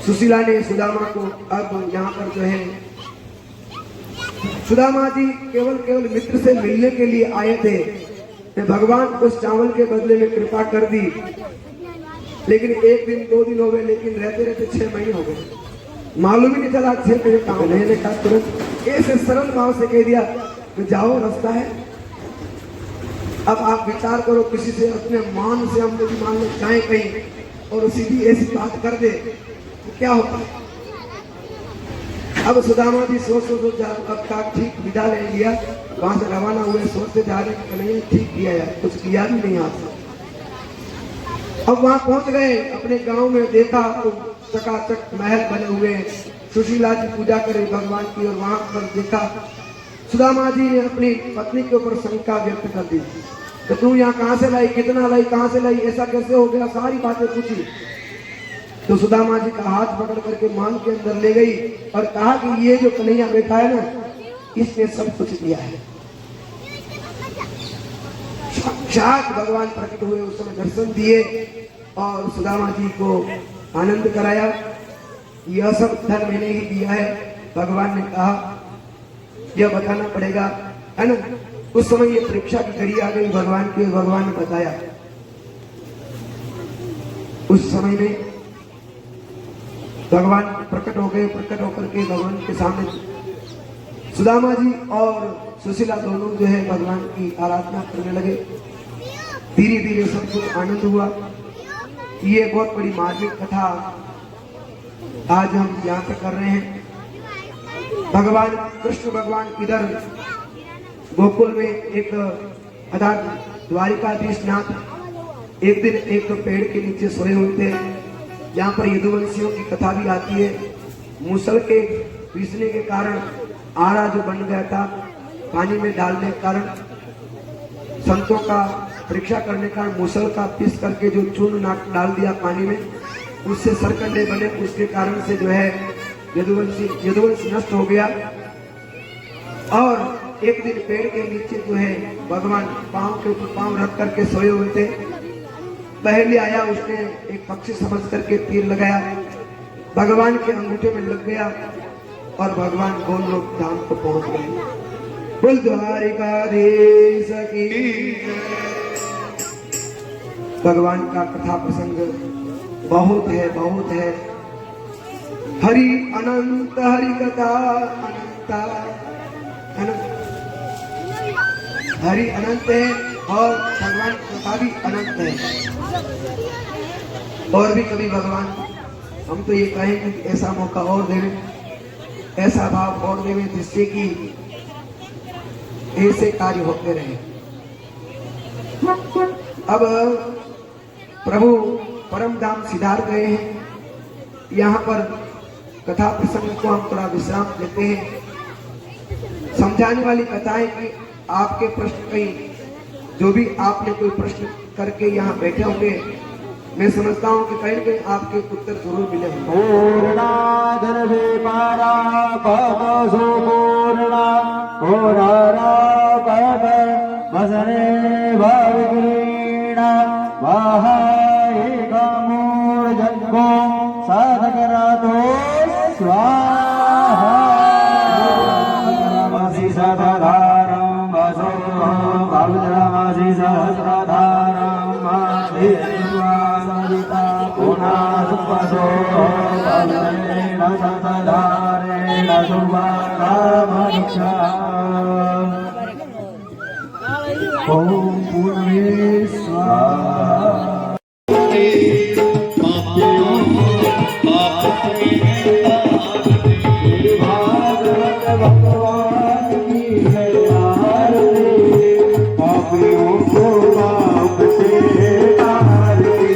Speaker 2: सुशीला ने सुदामा को अब यहाँ पर जो है, सुदामा जी केवल मित्र से मिलने के लिए आए थे, तो भगवान उस चावल के बदले में कृपा कर दी। लेकिन एक दिन 2 दिन हो गए, लेकिन रहते रहते 6 महीने हो गए, मालूम ही नहीं चला 6 महीने कहाँ गए। कहा तुरंत ऐसे सरल भाव से कह दिया तो जाओ, रास्ता है। अब आप विचार करो, किसी से अपने मान से हम लोग मान लो जाए कहीं और सीधी ऐसी बात कर दे तो क्या होता। अब सुदामा जी सोच अब का ठीक विदा ले लिया, वहां से रवाना हुए। सोचते जा रहे नहीं ठीक किया यार, कुछ किया भी नहीं हाथ से। अब वहां पहुंच गए अपने गांव में, देखा तो चकाचक महल बने हुए। सुशीला जी पूजा करे भगवान की और वहां पर देखा सुदामा जी ने अपनी पत्नी के ऊपर शंका व्यक्त कर दी तो तू यहाँ कहाँ से लाई, कितना लाई, कहाँ से लाई, ऐसा कैसे हो गया, सारी बातें पूछी। तो सुदामा जी का हाथ पकड़ करके मान के अंदर ले गई और कहा कि ये जो कन्हैया बैठा है ना, इसने सब कुछ दिया है। साक्षात भगवान प्रकट हुए, उस समय दर्शन दिए और सुदामा जी को आनंद कराया। यह सब धन मैंने ही दिया है। भगवान ने कहा यह बताना पड़ेगा, है ना। उस समय ये परीक्षा की घड़ी आ गई भगवान की, भगवान ने बताया। उस समय में भगवान प्रकट हो गए। प्रकट होकर के भगवान के सामने सुदामा जी और सुशीला दोनों जो है भगवान की आराधना करने लगे। धीरे धीरे सब कुछ आनंद हुआ। ये बहुत बड़ी मार्मिक कथा आज हम यहाँ पे कर रहे हैं। भगवान कृष्ण भगवान इधर गोकुल में एक द्वारिकाधीश नाथ एक दिन एक पेड़ के नीचे सोए हुए थे। यहाँ पर यदुवंशियों की कथा भी आती है। मूसल के पीसने के कारण आरा जो बन गया था, पानी में डालने के कारण, संतों का परीक्षा करने का मूसल का पीस करके जो चूर्ण डाल दिया पानी में, उससे सरकंडे बने। उसके कारण से जो है यदुवंश नष्ट हो गया। और एक दिन पेड़ के नीचे जो है भगवान पांव के ऊपर पांव रख करके सोए हुए थे। पहले आया, उसने एक पक्षी समझ करके तीर लगाया, भगवान के अंगूठे में लग गया और भगवान गोलोक धाम को पहुंच गए। बोल द्वारिकाधीश की। भगवान का कथा प्रसंग बहुत है, बहुत है। हरि अनंत, हरि कथा अनंता, है ना। हरि अनंत है और भगवान कथा भी अनंत है। और भी कभी भगवान, हम तो ये कहेंगे कि ऐसा मौका और देवे, ऐसा भाव और देवे जिससे कि ऐसे कार्य होते रहे। अब प्रभु परम धाम सिद्धार्थ गए हैं। यहाँ पर कथा प्रसंग को हम थोड़ा विश्राम देते हैं। समझाने वाली कथा है कि आपके प्रश्न कहीं जो भी आपने कोई प्रश्न करके यहाँ बैठे होंगे, मैं समझता हूँ कि कहीं न कहीं आपके उत्तर जरूर मिले होंगे।
Speaker 3: पूर्णाधर्वे पारा पवसो पूर्णा पूर्णारा पव वसने भाविग्रीणा वाहाएकमूर्जन्मो साधकरातो स्वाहा वसि सदाधारं वसो भवद्रमसि सहस्रधारं माधिर्वासविता पुनः भवनेन सतधारेण सुवर्णमनुक्षा ॐ पूर्णे स्वाहा भागवत भगवान की है आरती पापियों को पाप से तारती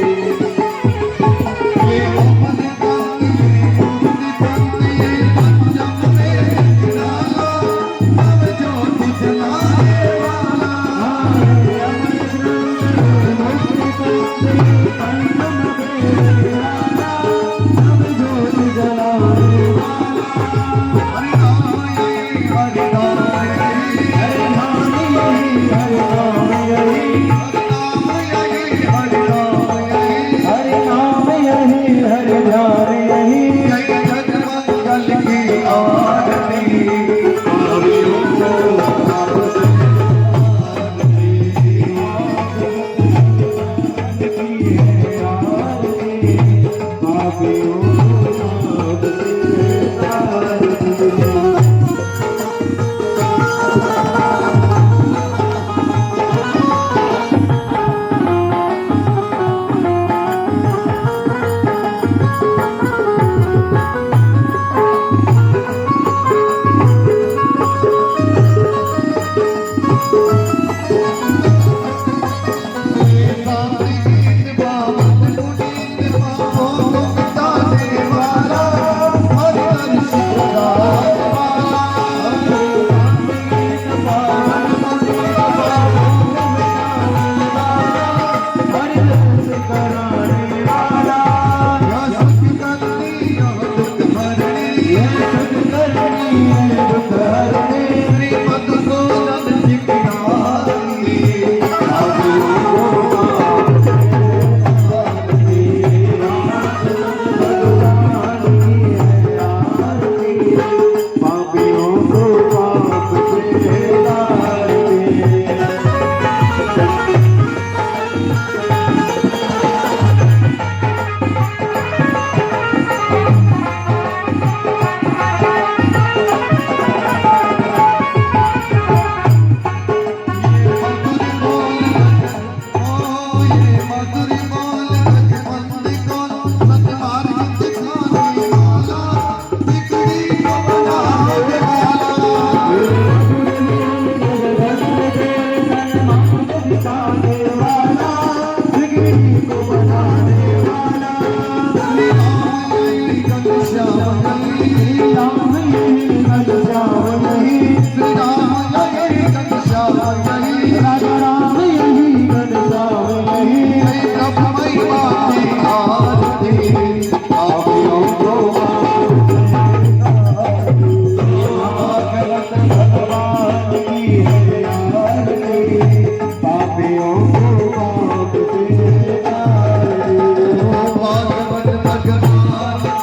Speaker 1: भगवान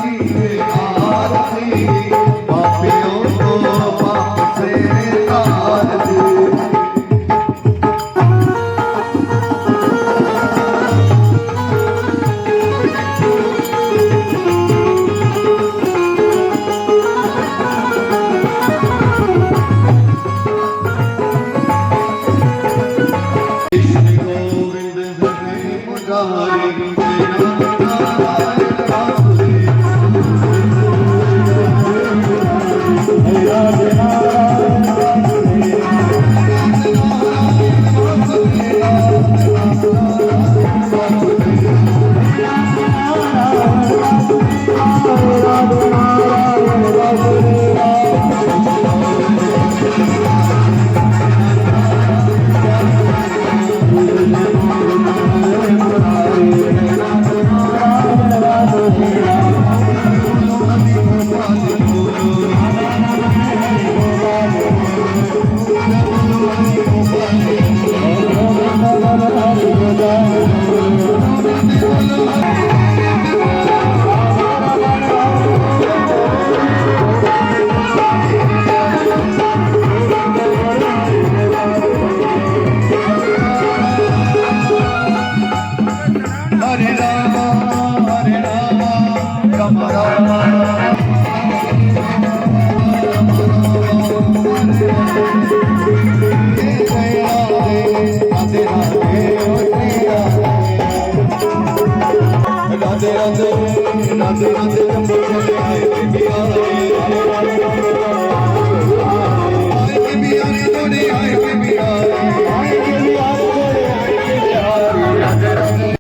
Speaker 1: की आरती दया दे